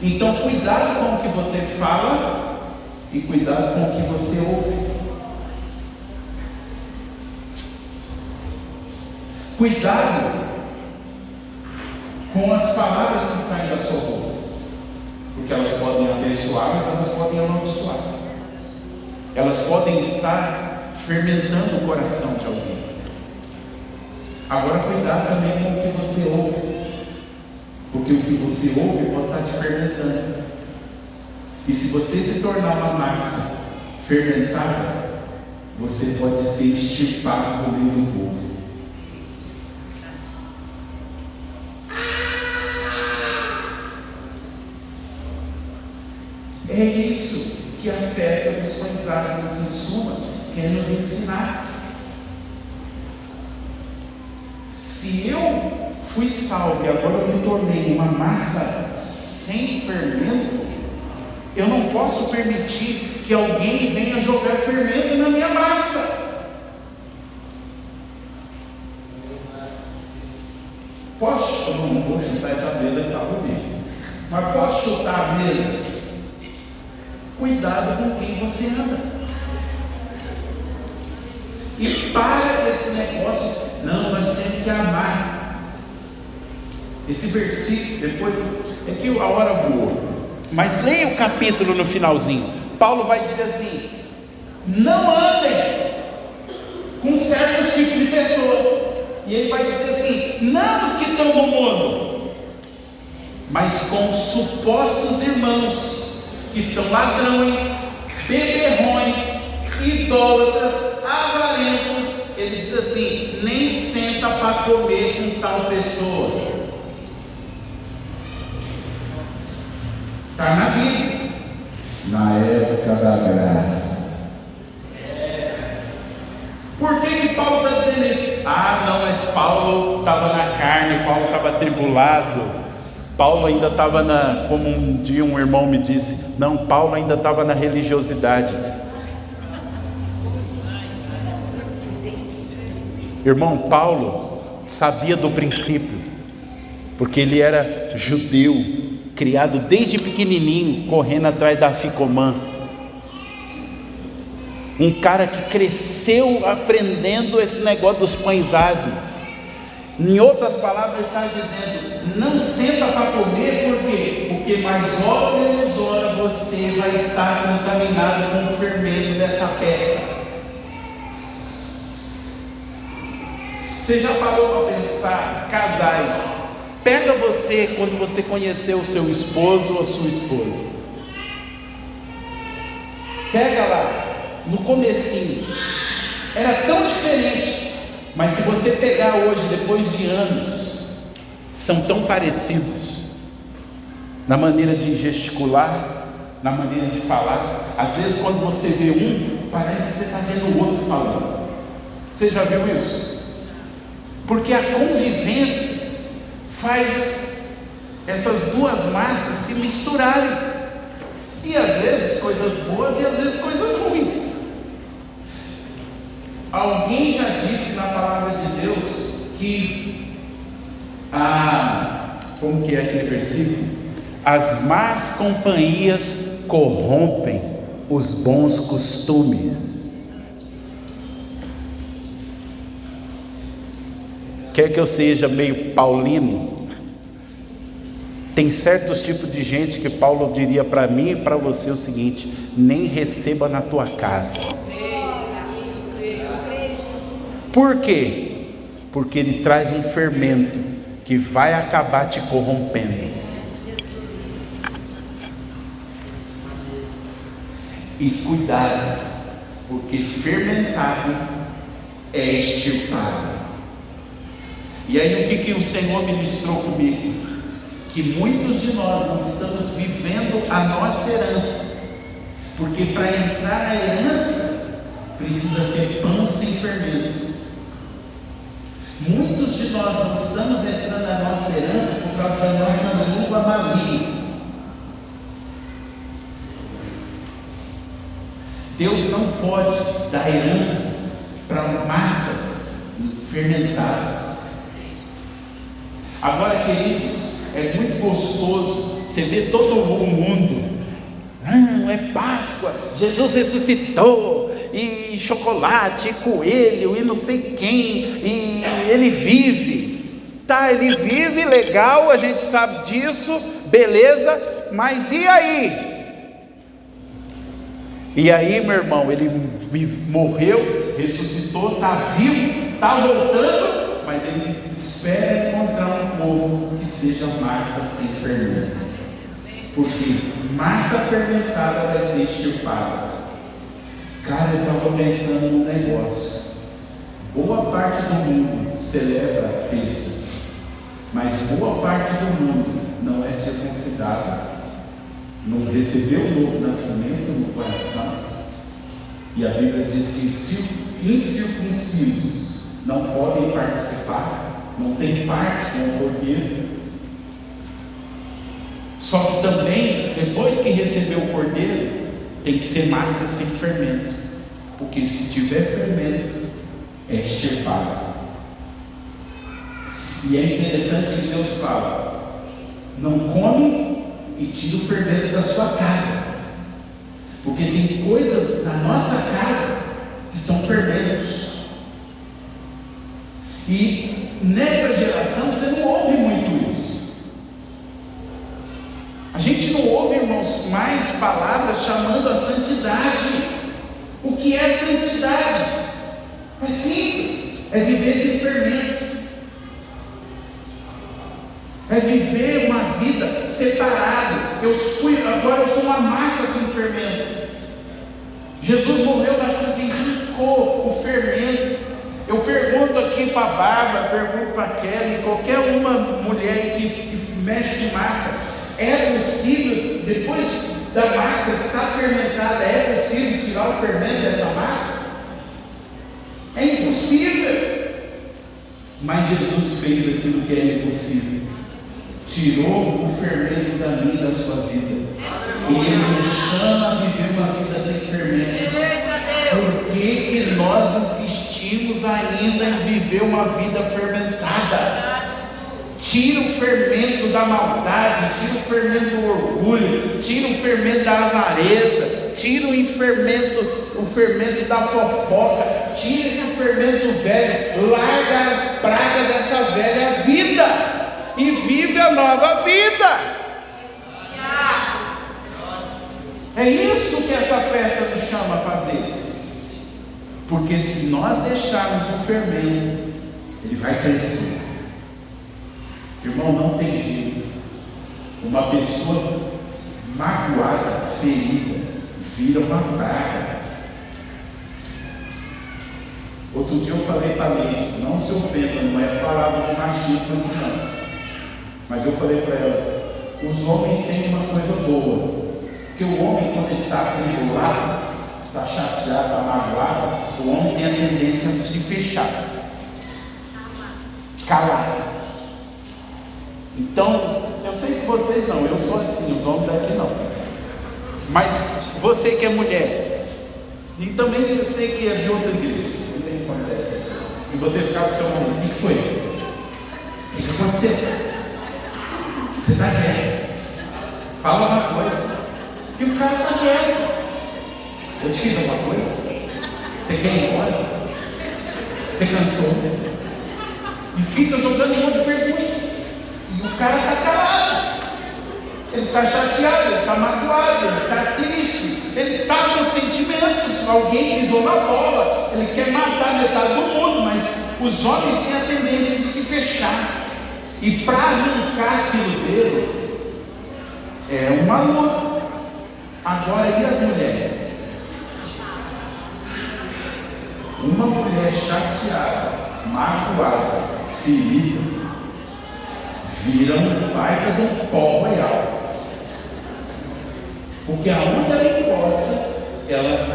Então cuidado com o que você fala e cuidado com o que você ouve. Cuidado com as palavras que saem da sua boca, porque elas podem abençoar, mas elas podem amaldiçoar. Elas podem estar fermentando o coração de alguém. Agora cuidado também com o que você ouve, porque o que você ouve pode estar te fermentando. E se você se tornar uma massa fermentada, você pode ser extirpado do meio do povo. É isso que a festa dos pães asmos nos ensina, quer nos ensinar. Se eu fui salvo e agora eu me tornei uma massa sem fermento, eu não posso permitir que alguém venha jogar fermento na minha massa. Posso, eu não vou chutar essa mesa que está bonita, mas posso chutar a mesa? Cuidado com quem você anda. E para esse negócio, não, nós temos que amar. Esse versículo, depois, é que a hora voou, mas leia o capítulo no finalzinho. Paulo vai dizer assim: não andem com certos tipos de pessoas. E ele vai dizer assim: não os que estão no mundo, mas com supostos irmãos, que são ladrões, beberrões, idólatras, avarentos. Ele diz assim: nem senta para comer com tal pessoa. Está na Bíblia. Na época da graça. Por que Paulo está dizendo isso? Ah, não, mas Paulo estava na carne, Paulo estava tribulado, Paulo ainda estava como um dia um irmão me disse, não, Paulo ainda estava na religiosidade. Irmão, Paulo sabia do princípio, porque ele era judeu, criado desde pequenininho, correndo atrás da ficomã. Um cara que cresceu aprendendo esse negócio dos pães ázimos. Em outras palavras, ele está dizendo: não senta para comer, por quê? Porque mais hora ou menos hora você vai estar contaminado com o fermento dessa peça. Você já parou para pensar, casais? Pega você quando você conheceu o seu esposo ou a sua esposa. Pega lá. No comecinho, era tão diferente, mas se você pegar hoje, depois de anos, são tão parecidos, na maneira de gesticular, na maneira de falar. Às vezes quando você vê um, parece que você está vendo o outro falando. Você já viu isso? Porque a convivência faz essas duas massas se misturarem, e às vezes coisas boas e às vezes coisas ruins. Alguém já disse na palavra de Deus que como que é aquele versículo? As más companhias corrompem os bons costumes. Quer que eu seja meio paulino? Tem certos tipos de gente que Paulo diria para mim e para você o seguinte: nem receba na tua casa. Por quê? Porque ele traz um fermento que vai acabar te corrompendo. E cuidado, porque fermentado é extirpado. E aí o que o Senhor ministrou comigo? Que muitos de nós não estamos vivendo a nossa herança, porque para entrar na herança precisa ser pão sem fermento. Muitos de nós não estamos entrando na nossa herança por causa da nossa língua maligna. Deus não pode dar herança para massas fermentadas. Agora, queridos, é muito gostoso você ver todo o mundo. Não, é Páscoa, Jesus ressuscitou, e chocolate, e coelho, e não sei quem, e ele vive. Tá, ele vive, legal, a gente sabe disso, beleza, mas e aí? E aí, meu irmão, ele morreu, ressuscitou, está vivo, está voltando, mas ele espera encontrar um povo que seja massa sem fermento, porque massa fermentada vai ser extirpada. Cara, eu estava pensando num negócio. Boa parte do mundo celebra a Pêssego, mas boa parte do mundo não é circuncidada, não recebeu o novo nascimento no coração. E a Bíblia diz que incircuncisos não podem participar, não tem parte com o cordeiro. Só que também, depois que recebeu o cordeiro, tem que ser massa sem fermento, porque se tiver fermento, é extirpado. E é interessante que Deus fala: não come e tira o fermento da sua casa, porque tem coisas na nossa casa que são fermentos. E nessa geração você não ouve muito isso. A gente não ouve, irmãos, mais palavras chamando a santidade. O que é santidade? É simples, é viver sem fermento, é viver uma vida separada. Agora eu sou uma massa sem fermento. Jesus morreu na cruz e arrancou o fermento. Eu pergunto aqui para a Bárbara, pergunto para a Kelly, qualquer uma mulher que mexe com massa, é possível, depois da massa estar fermentada, é possível tirar o fermento dessa massa? É impossível. Mas Jesus fez aquilo que é impossível. Tirou o fermento da minha e da sua vida. E Ele nos chama a viver uma vida sem fermento. Por que nós insistimos ainda em viver uma vida fermentada? Tira o fermento da maldade, tira o fermento do orgulho, tira o fermento da avareza, tira o fermento da fofoca, tira esse fermento velho, larga a praga dessa velha vida e vive a nova vida. É isso que essa festa nos chama a fazer. Porque se nós deixarmos o fermento, ele vai crescer. Irmão, não tem jeito. Uma pessoa magoada, ferida, vira uma praga. Outro dia eu falei para mim, não se ofenda, não é palavra de machismo não. Mas eu falei para ela, os homens têm uma coisa boa. Porque o homem, quando ele está tribulado, está chateado, está magoado, o homem tem a tendência a se fechar, calar. Então, eu sei que vocês não, eu sou assim, os homens daqui não. Mas você que é mulher, e também eu sei que é de outra igreja, não tem o que acontece. E você ficar com o seu marido, o que foi? O que aconteceu? Você está quieto, fala uma coisa, e o cara está quieto. Eu te fiz alguma coisa? Você quer ir embora? Você cansou? E fica jogando um monte de perguntas. E o cara está calado. Ele está chateado, ele está magoado, ele está triste, ele está com sentimentos. Alguém pisou na bola, ele quer matar metade do mundo, mas os homens têm a tendência de se fechar. E para arrancar aquilo dele, é uma luta. Agora, e as mulheres? Uma mulher chateada, magoada, ferida, vira um baita de um pó royal. Porque aonde ela encosta, ela...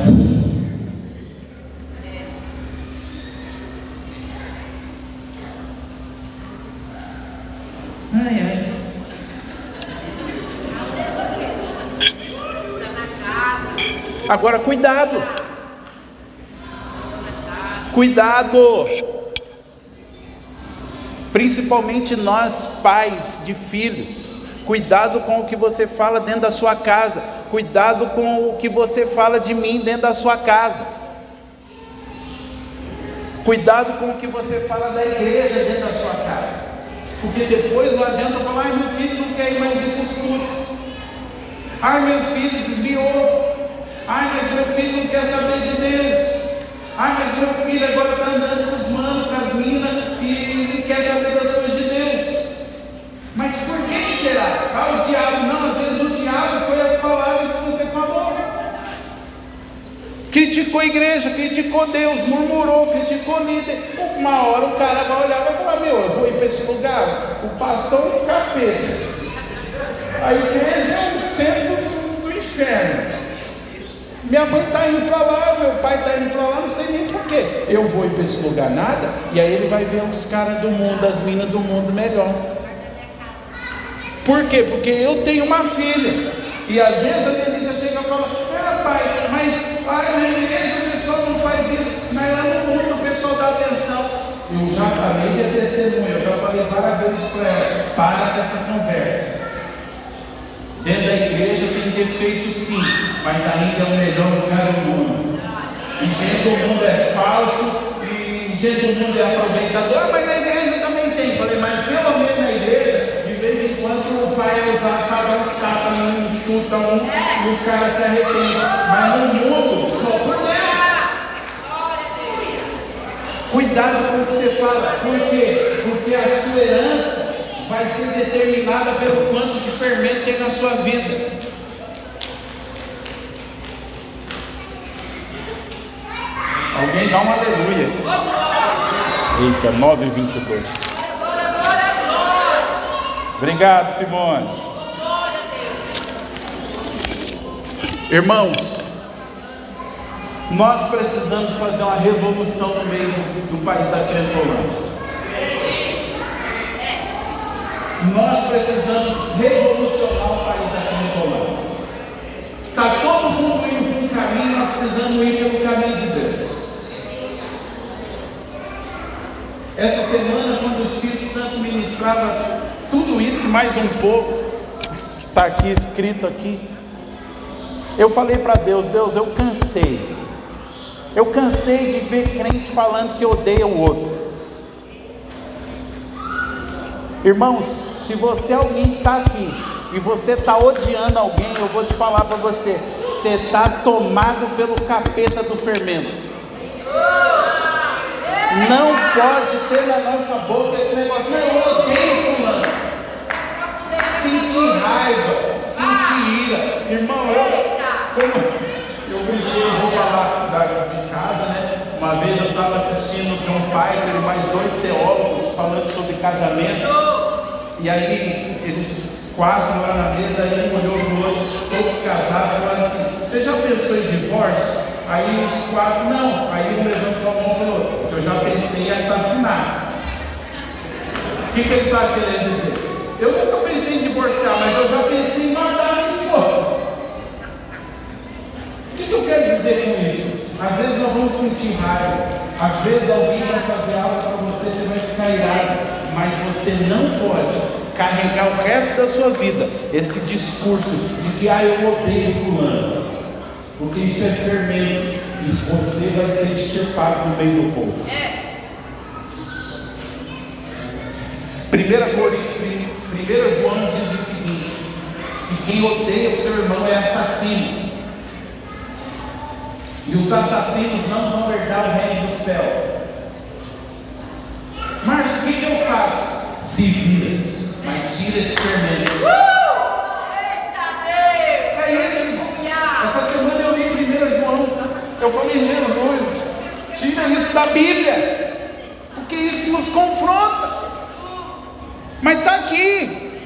Ai, ai. Agora, cuidado. Cuidado. Principalmente nós, pais de filhos. Cuidado com o que você fala dentro da sua casa. Cuidado com o que você fala de mim dentro da sua casa. Cuidado com o que você fala da igreja dentro da sua casa. Porque depois não adianta falar, ai, meu filho não quer ir mais ir para os cultos. Ai, meu filho desviou. Ai, mas meu filho não quer saber de Deus. Ai, mas meu filho agora está andando com os manos, com as minas e quer saber das coisas de Deus. Mas por que será? Ah, o diabo. Não, às vezes o diabo foi as palavras que você falou. Criticou a igreja, criticou Deus, murmurou, criticou o líder. Uma hora o cara vai olhar e vai falar, meu, eu vou ir para esse lugar, o pastor é um capeta. A igreja é um centro do inferno. Minha mãe está indo para lá, meu pai está indo para lá, não sei nem porquê. Eu vou ir para esse lugar nada, e aí ele vai ver os caras do mundo, as minas do mundo melhor. Por quê? Porque eu tenho uma filha. E às vezes a Denise chega e fala, pai, na igreja o pessoal não faz isso, mas lá no mundo o pessoal dá atenção. Eu já falei de testemunha, eu já falei várias vezes para ela, para dessa conversa. Dentro da igreja tem defeito sim, mas ainda é o melhor lugar do mundo. E gente do mundo é falso, e gente do mundo é aproveitador, mas na igreja também tem. Falei, mas pelo menos na igreja, de vez em quando o pai usar para dar uns tapas, um chuta e os caras se arrependem. Mas no mundo, só por dentro. Cuidado com o que você fala. Por quê? Porque a sua herança vai ser determinada pelo quanto de fermento tem na sua vida. Alguém dá um aleluia. Eita, 9h22. Obrigado, Simone. Irmãos, nós precisamos fazer uma revolução no meio do país da Crentolândia. Nós precisamos revolucionar o país da Crentolândia. Está todo mundo indo por um caminho, nós precisamos ir pelo caminho de Deus. Essa semana, quando o Espírito Santo ministrava tudo isso, mais um pouco, que está aqui escrito aqui, eu falei para Deus, Deus, eu cansei. Eu cansei de ver crente falando que odeia o outro. Irmãos, se você é alguém que está aqui e você está odiando alguém, eu vou te falar para você, você está tomado pelo capeta do fermento. Não pode ter na nossa boca esse negócio, não, eu odeio fulano. Sentir raiva, sentir ira. Irmão, eu brinquei, eu vou falar de casa, né? Uma vez eu estava assistindo com um pai e mais 2 teólogos falando sobre casamento. E aí, eles 4 lá na mesa, aí um olhou pro outro, todos casados, falaram assim: você já pensou em divórcio? Aí os 4, não. Aí um levantou a mão e falou: eu já pensei em assassinar. O que ele está querendo dizer? Eu nunca pensei em divorciar, mas eu já pensei em matar a minha esposa. O que eu quero dizer com isso? Às vezes nós vamos sentir raiva, às vezes alguém vai fazer algo para você, você vai ficar irado, mas você não pode carregar o resto da sua vida esse discurso de que eu odeio fulano, porque isso é fermento e você vai ser extirpado no meio do povo. 1 João diz o seguinte: que quem odeia o seu irmão é assassino, e os assassinos não vão herdar o reino do céu. Mas o que eu faço? Se vira, mas tira esse fermento. É isso, irmão. Essa semana eu li 1 João. Eu falei: Jesus, tira isso da Bíblia, porque isso nos confronta. Mas está aqui.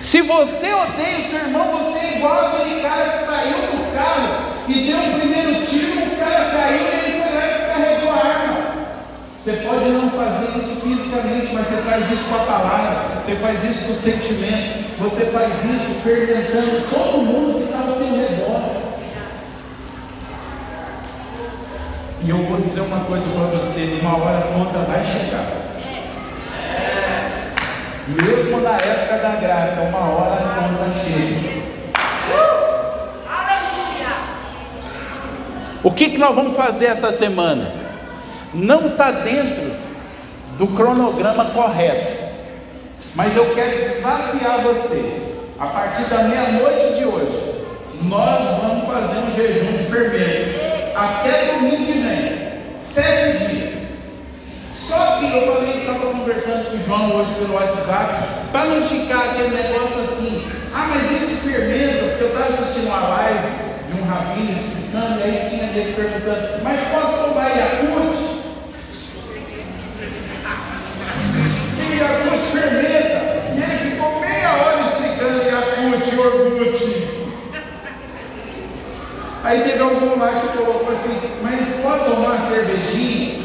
Se você odeia o seu irmão, você é igual aquele cara que saiu do carro e deu o primeiro tiro, o cara caiu e ele foi lá e descarregou a arma. Você pode não fazer isso fisicamente, mas você faz isso com a palavra, você faz isso com o sentimento, você faz isso fermentando todo mundo que está ao teu redor. E eu vou dizer uma coisa para você: uma hora a conta vai chegar. Mesmo na época da graça, uma hora a conta chega. O que nós vamos fazer essa semana? Não está dentro do cronograma correto, mas eu quero desafiar você. A partir da meia-noite de hoje, nós vamos fazer um jejum de fermento até domingo que vem, 7 dias. Só que eu falei que estava conversando com o João hoje pelo WhatsApp, para não ficar aquele negócio assim: mas esse fermento, porque eu estava assistindo uma live de um rabino explicando, e aí tinha ele perguntando: mas posso tomar Yakult? E Yakult fermenta? E ele ficou meia hora explicando Yakult, iogurte. Aí teve algum lá que colocou assim: mas pode tomar uma cervejinha?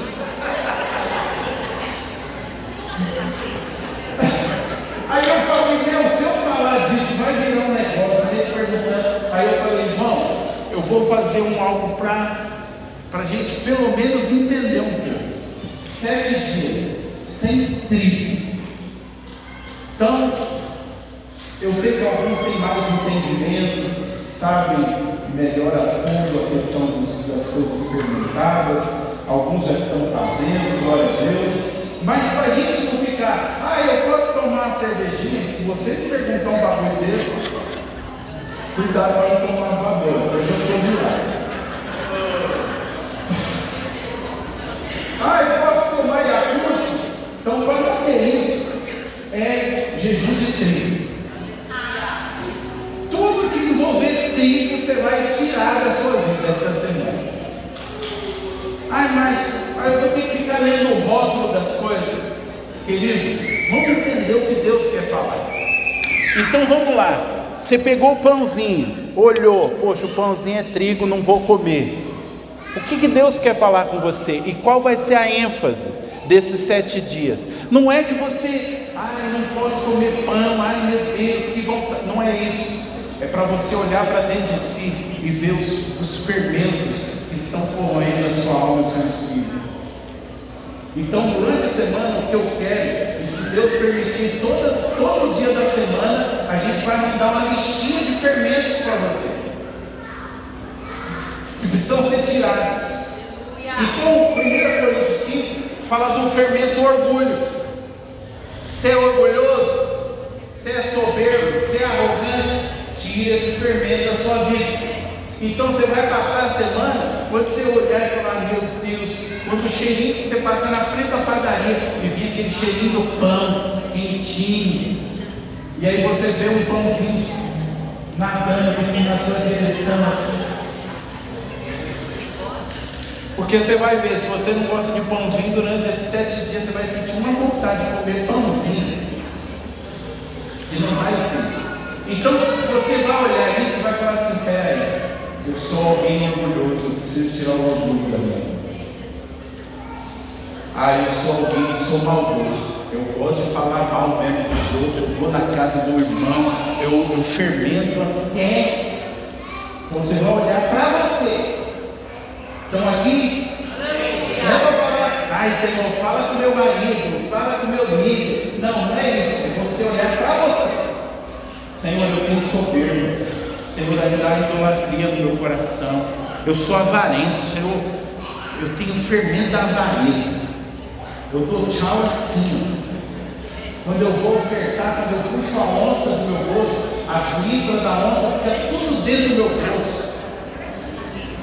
Aí eu falei: se eu falar disso vai virar um negócio. Ele perguntando. Aí eu falei: João, eu vou fazer um as coisas fermentadas, alguns já estão fazendo, glória a Deus. Mas para a gente não ficar, eu posso tomar uma cervejinha? Se você me perguntar um bagulho desse, cuidado para não tomar uma babela, porque eu estou virado. Eu posso tomar Yakult? Então, para ter isso, é jejum de trigo. Tudo que envolver trigo, você vai tirar da sua vida essa semana. Mas eu vou ter que ficar lendo o rótulo das coisas. Querido, vamos entender o que Deus quer falar. Então vamos lá. Você pegou o pãozinho, olhou, poxa, o pãozinho é trigo, não vou comer. O que Deus quer falar com você? E qual vai ser a ênfase desses 7 dias? Não é que você, não posso comer pão, meu Deus, que vontade. Não é isso. É para você olhar para dentro de si e ver os fermentos que estão corroendo a sua alma e o seu espírito. Então, durante a semana, o que eu quero, e se Deus permitir, todo dia da semana, a gente vai mandar uma listinha de fermentos para você, que precisam ser tirados. Então, 1 Coríntios 5 fala do fermento orgulho. Você é orgulhoso, você é soberbo, você é arrogante, tira esse fermento da sua vida. Então você vai passar a semana, quando você olhar e falar, meu Deus, quando o cheirinho, você passa na frente da padaria e vem aquele cheirinho do pão, quentinho, e aí você vê um pãozinho nadando vindo na sua direção assim. Porque você vai ver, se você não gosta de pãozinho, durante esses 7 dias você vai sentir uma vontade de comer pãozinho, e não vai sentir. Então você vai olhar isso e vai falar assim, peraí, eu sou alguém orgulhoso, eu preciso tirar o orgulho da minha vida. Eu sou alguém, eu sou maldoso, eu gosto de falar mal mesmo dos outros, eu vou na casa do irmão, eu fermento até. Você vai olhar para você. Estão aqui? Não é para falar, Senhor, fala com meu marido, fala com meu amigo. Não é isso, é você olhar para você. Senhor, eu tenho soberbo. Senhor, a idolatria no meu coração. Eu sou avarento, Senhor. Eu tenho fermento da avareza. Eu dou tchau assim. Quando eu vou ofertar, quando eu puxo a onça do meu bolso, as listras da onça ficam tudo dentro do meu bolso.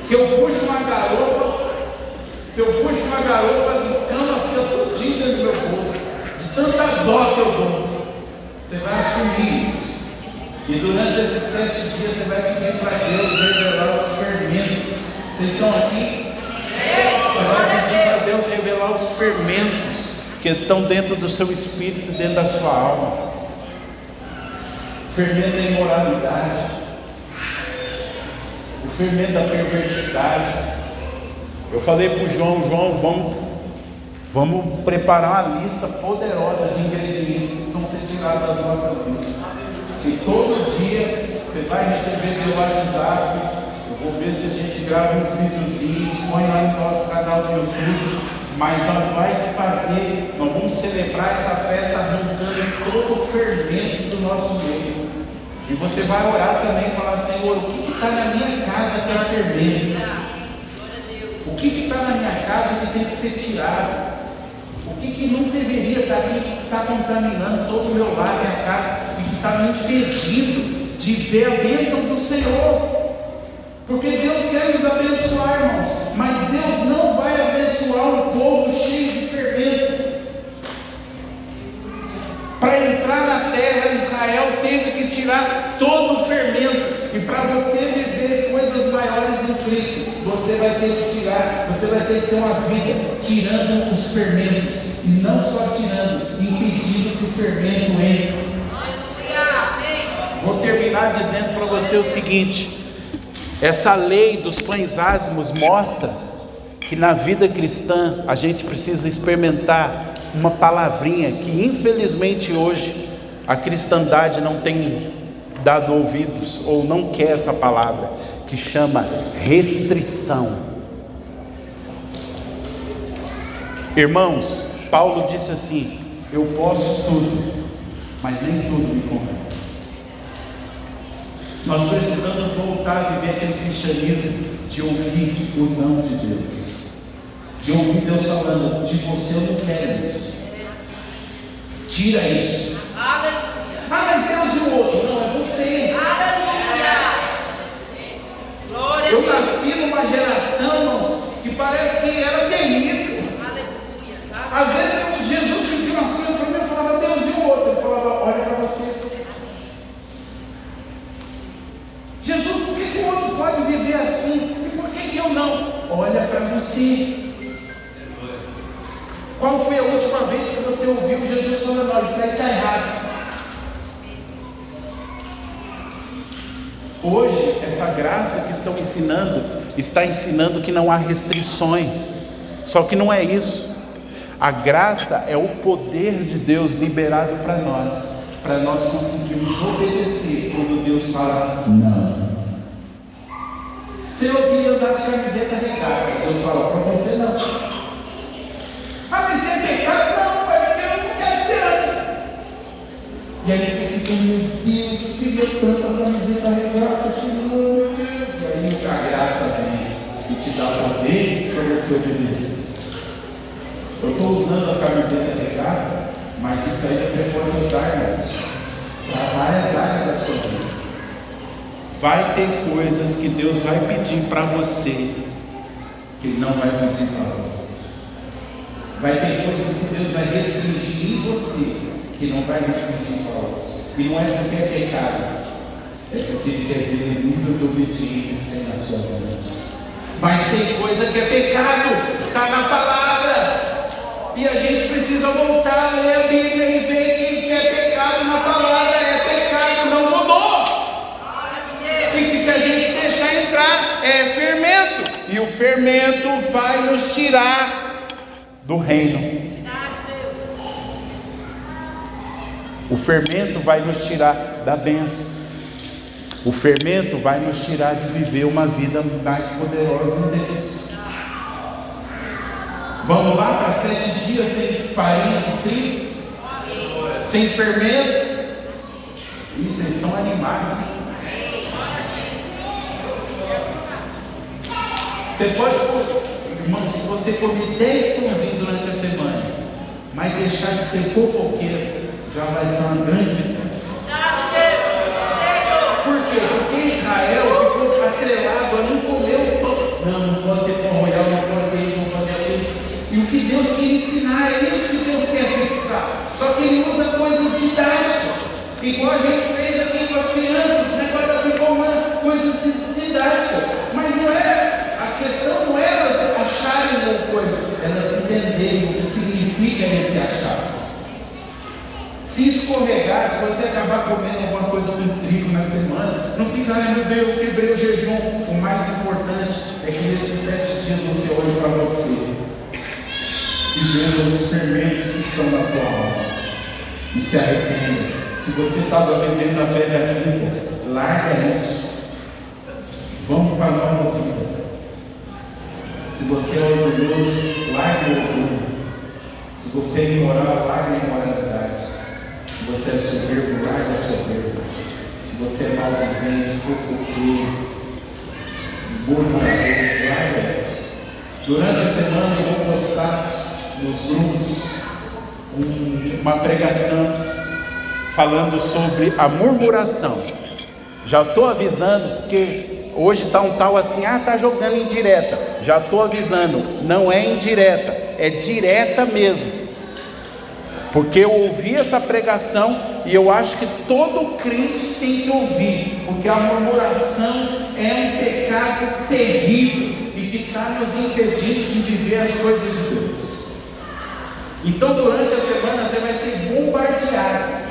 Se eu puxo uma garopa, as escamas ficam tudo dentro do meu bolso. De tanta dó que eu dou. Você vai assumir isso. E durante esses 7 dias você vai pedir para Deus revelar os fermentos. Vocês estão aqui? Você vai pedir para Deus revelar os fermentos que estão dentro do seu espírito, dentro da sua alma. O fermento da imoralidade, o fermento da perversidade. Eu falei para o João, vamos preparar uma lista poderosa de ingredientes que vão ser tirados das nossas vidas. E todo dia você vai receber pelo WhatsApp. Eu vou ver se a gente grava uns videozinhos, põe lá no nosso canal do YouTube. Mas nós vamos celebrar essa festa arrancando todo o fermento do nosso meio. E você vai orar também e falar, Senhor, o que está na minha casa que é fermento? O que está na minha casa que tem que ser tirado? O que não deveria estar aqui, que está contaminando todo o meu lar, minha casa, e que está me impedindo de ver a bênção do Senhor? Porque Deus quer nos abençoar, irmãos, mas Deus não vai abençoar um povo cheio de fermento. Para entrar na terra, Israel teve que tirar todo o fermento. E para você viver coisas maiores em Cristo, você vai ter que tirar, você vai ter que ter uma vida tirando os fermentos. E não só tirando, impedindo que o fermento entre. Vou terminar dizendo para você o seguinte: essa lei dos pães ázimos mostra que na vida cristã a gente precisa experimentar uma palavrinha que infelizmente hoje a cristandade não tem dado ouvidos ou não quer essa palavra, que chama restrição. Irmãos, Paulo disse assim: eu posso tudo, mas nem tudo me convém. Nós precisamos voltar a viver aquele cristianismo de ouvir o não de Deus, de ouvir Deus falando: de você eu não quero isso, tira isso. Aleluia. Ah, mas Deus e o outro? Não, é você. Aleluia. Glória a Eu Deus. nasci numa geração, irmãos, que parece que era terrível. Aleluia. Às vezes Jesus pediu uma coisa para mim, eu falava: Deus e o outro? Eu falava: olha para você. Jesus, por que o outro pode viver assim? E por que eu não? Olha para você. Qual foi a última vez que você ouviu Jesus falando: olha, isso aí está errado? Hoje, essa graça que estão ensinando, está ensinando que não há restrições. Só que não é isso. A graça é o poder de Deus liberado para nós conseguirmos obedecer quando Deus fala não. Senhor, eu queria andar de camiseta regata. Deus fala para você: não. Ah, mas se é pecado? Não, pai, porque eu não quero que você ande. E aí você fica: meu Deus, eu queria tanto a camiseta regata, Senhor, meu Deus. E aí a graça vem e te dá poder para você obedecer. Eu estou usando a camiseta regata, mas isso aí você pode usar, irmãos, para várias áreas da sua vida. Vai ter coisas que Deus vai pedir para você que Ele não vai pedir para outro. Vai ter coisas que Deus vai restringir em você que não vai restringir para outro. E não é porque é pecado, é porque Ele quer ver o nível de obediência que tem na sua vida. Mas tem coisa que é pecado, está na palavra. E a gente precisa voltar a ler a Bíblia e ver que é pecado na palavra, é pecado, não mudou. E que se a gente deixar entrar, é fermento. E o fermento vai nos tirar do reino. O fermento vai nos tirar da bênção. O fermento vai nos tirar de viver uma vida mais poderosa em Deus. Vamos lá para 7 dias sem farinha de trigo, sem fermento. E vocês estão animados. Você pode, irmão, se você comer 10 pãozinhos durante a semana, mas deixar de ser fofoqueiro, já vai ser uma grande vitória. Por quê? Porque Israel ficou atrelado a não comer o pão. Não pode ter pão royal, não pode ter isso, não pode ter aquilo. E o que Deus quer ensinar é isso que Deus quer fixar. Só que Ele usa coisas didáticas, igual a gente fez aqui com as crianças, né? Agora ficou coisas didáticas. Mas não é, a questão não é elas acharem alguma coisa, elas entenderem o que significa esse achar. Se escorregar, se você acabar comendo alguma coisa com trigo na semana, não fica: ai meu Deus, quebrei o jejum. O mais importante é que nesses 7 dias você olhe para você e veja os fermentos que estão na tua alma e se arrependa. Se você estava vivendo a velha vida, larga isso. Vamos para a nova vida. Se você é orgulhoso, larga o orgulho. Se você é imoral, larga a imoralidade. Se você é soberbo, larga a soberba. Se você é maldizente, fofoqueiro, murmurador, larga isso. Durante a semana eu vou postar nos grupos uma pregação falando sobre a murmuração. Já estou avisando, porque hoje está um tal assim: está jogando indireta. Já estou avisando, não é indireta, é direta mesmo. Porque eu ouvi essa pregação e eu acho que todo crente tem que ouvir, porque a murmuração é um pecado terrível e que está nos impedindo de viver as coisas de Deus. Então durante a semana você vai ser bombardeado.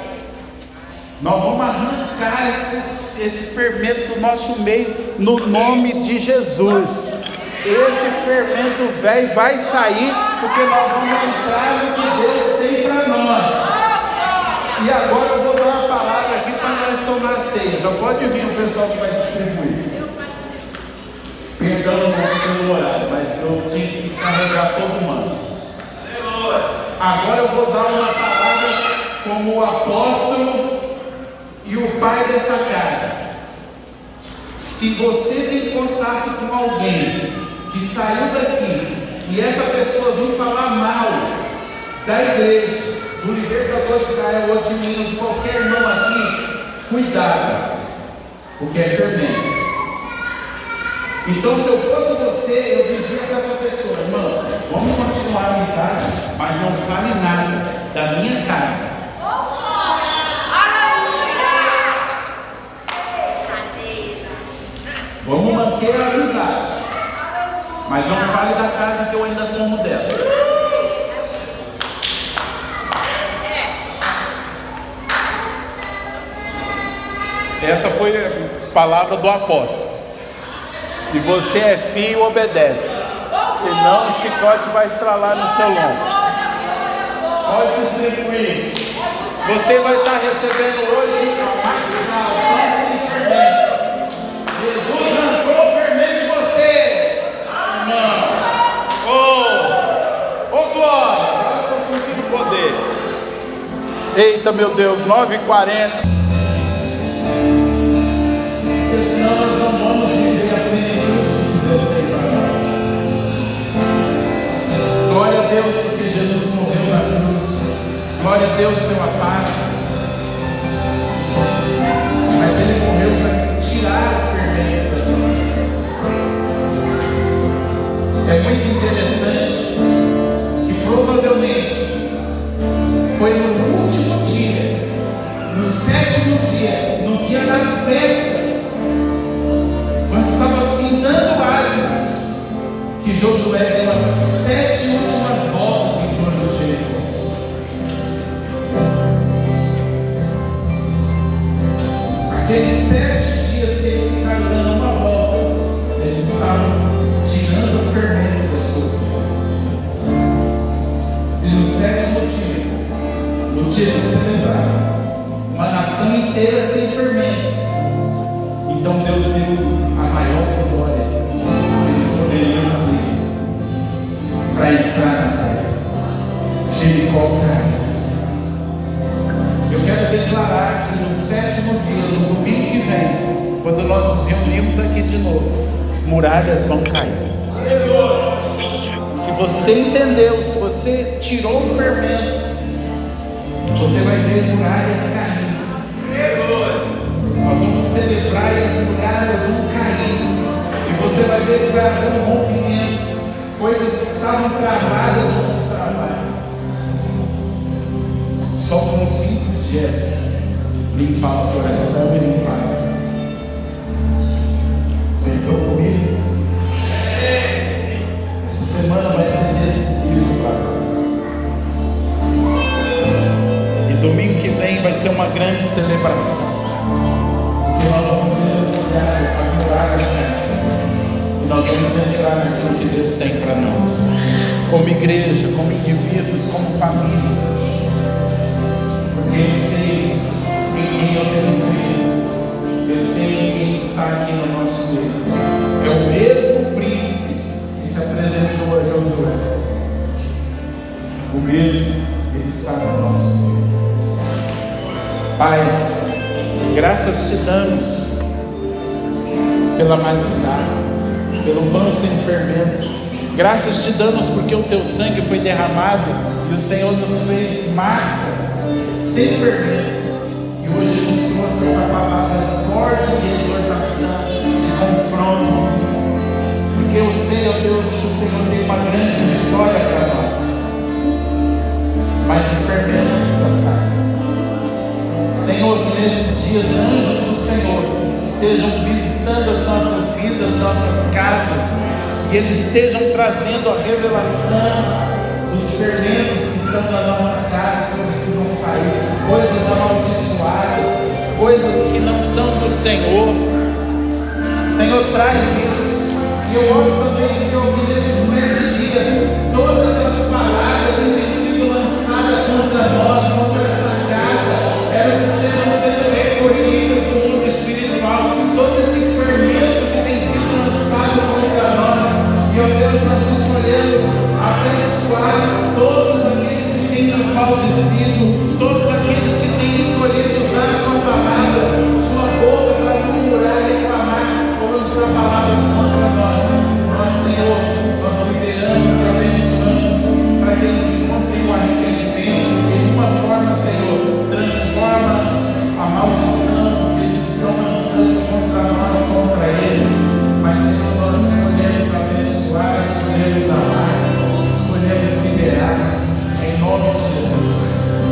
Nós vamos arrancar esse fermento do nosso meio no nome de Jesus. Esse fermento velho vai sair, porque nós vamos entrar no que Deus tem para nós. E agora eu vou dar uma palavra aqui para nós tomar ceia. Já pode vir o pessoal que vai distribuir. Perdão pelo horário, mas eu tinha que descarregar todo mundo. Agora eu vou dar uma palavra como o apóstolo e o pai dessa casa. Se você tem contato com alguém que saiu daqui e essa pessoa vir falar mal da igreja, do libertador de Israel ou de mim, ou de qualquer irmão aqui, cuidado, porque é fermento. Então, se eu fosse você, eu dizia para essa pessoa: irmão, vamos continuar a amizade, mas não fale nada da minha casa. Vamos manter a amizade, mas não fale da casa que eu ainda tomo dela. Essa foi a palavra do apóstolo. Se você é filho, obedece, senão o chicote vai estralar no seu lombo. Pode distribuir. Você vai estar recebendo hoje a mais sem fermento. Jesus arrancou o fermento de você. Oh glória, agora eu estou sentindo poder. Eita, meu Deus, 9h40. Senão nós não vamos viver a plenitude que Deus tem para nós. Glória a Deus porque Jesus morreu na cruz. Glória a Deus pela paz. Mas Ele morreu para tirar o fermento das nossas. É muito interessante que provavelmente foi no último dia, no 7º dia, no dia da festa, quando estava findando ácidos, que Josué deu as 7 últimas voltas em torno de Jericó. Aqueles 7 dias que eles ficaram dando uma volta, eles estavam tirando o fermento das suas vidas. E no 7º dia, no dia de celebrar, uma nação inteira sem fermento, então Deus deu a maior vitória que eles poderiam abrir para entrar na terra. Jericó caiu. Eu quero declarar que no 7º dia, no domingo que vem, quando nós nos reunimos aqui de novo, muralhas vão cair. Se você entendeu, se você tirou o fermento, você vai ver muralhas caindo. Nós vamos celebrar e as muralhas vão cair. E você vai ver que vai haver um rompimento. Coisas que estavam travadas vão destravar. Só com um simples gesto, limpar o coração e limpar. Vocês estão comigo? Essa semana vai ser decisiva para nós. E domingo que vem vai ser uma grande celebração. E nós vamos desafiar as muralhas e nós vamos entrar naquilo que Deus tem para nós, como igreja, como indivíduos, como família. Porque eu sei em quem eu tenho crido, eu sei em quem está aqui no nosso meio. É o mesmo príncipe que se apresentou a Josué, o mesmo ele está no nosso meio. Pai, graças te damos pela maizada, pelo pão sem fermento. Graças te damos porque o teu sangue foi derramado e o Senhor nos fez massa sem fermento. E hoje nos trouxe essa palavra forte de exortação, de confronto. Porque eu sei, ó Deus, que o Senhor tem uma grande vitória para nós. Mas de fermento necessário. Senhor, que nesses dias anjos do Senhor estejam visitando as nossas vidas, nossas casas, e eles estejam trazendo a revelação dos fermentos que estão na nossa casa, que precisam sair, coisas amaldiçoadas, coisas que não são do Senhor. Senhor, traz isso. E eu oro também, Senhor, que nesses 7 dias, todas as palavras que têm sido lançadas contra nós, contra essa casa, elas estejam sendo recolhidas do mundo espiritual, todo esse fermento que tem sido lançado contra nós. E, ó Deus, nós escolhemos abençoar todos aqueles que têm nos maldecido, todos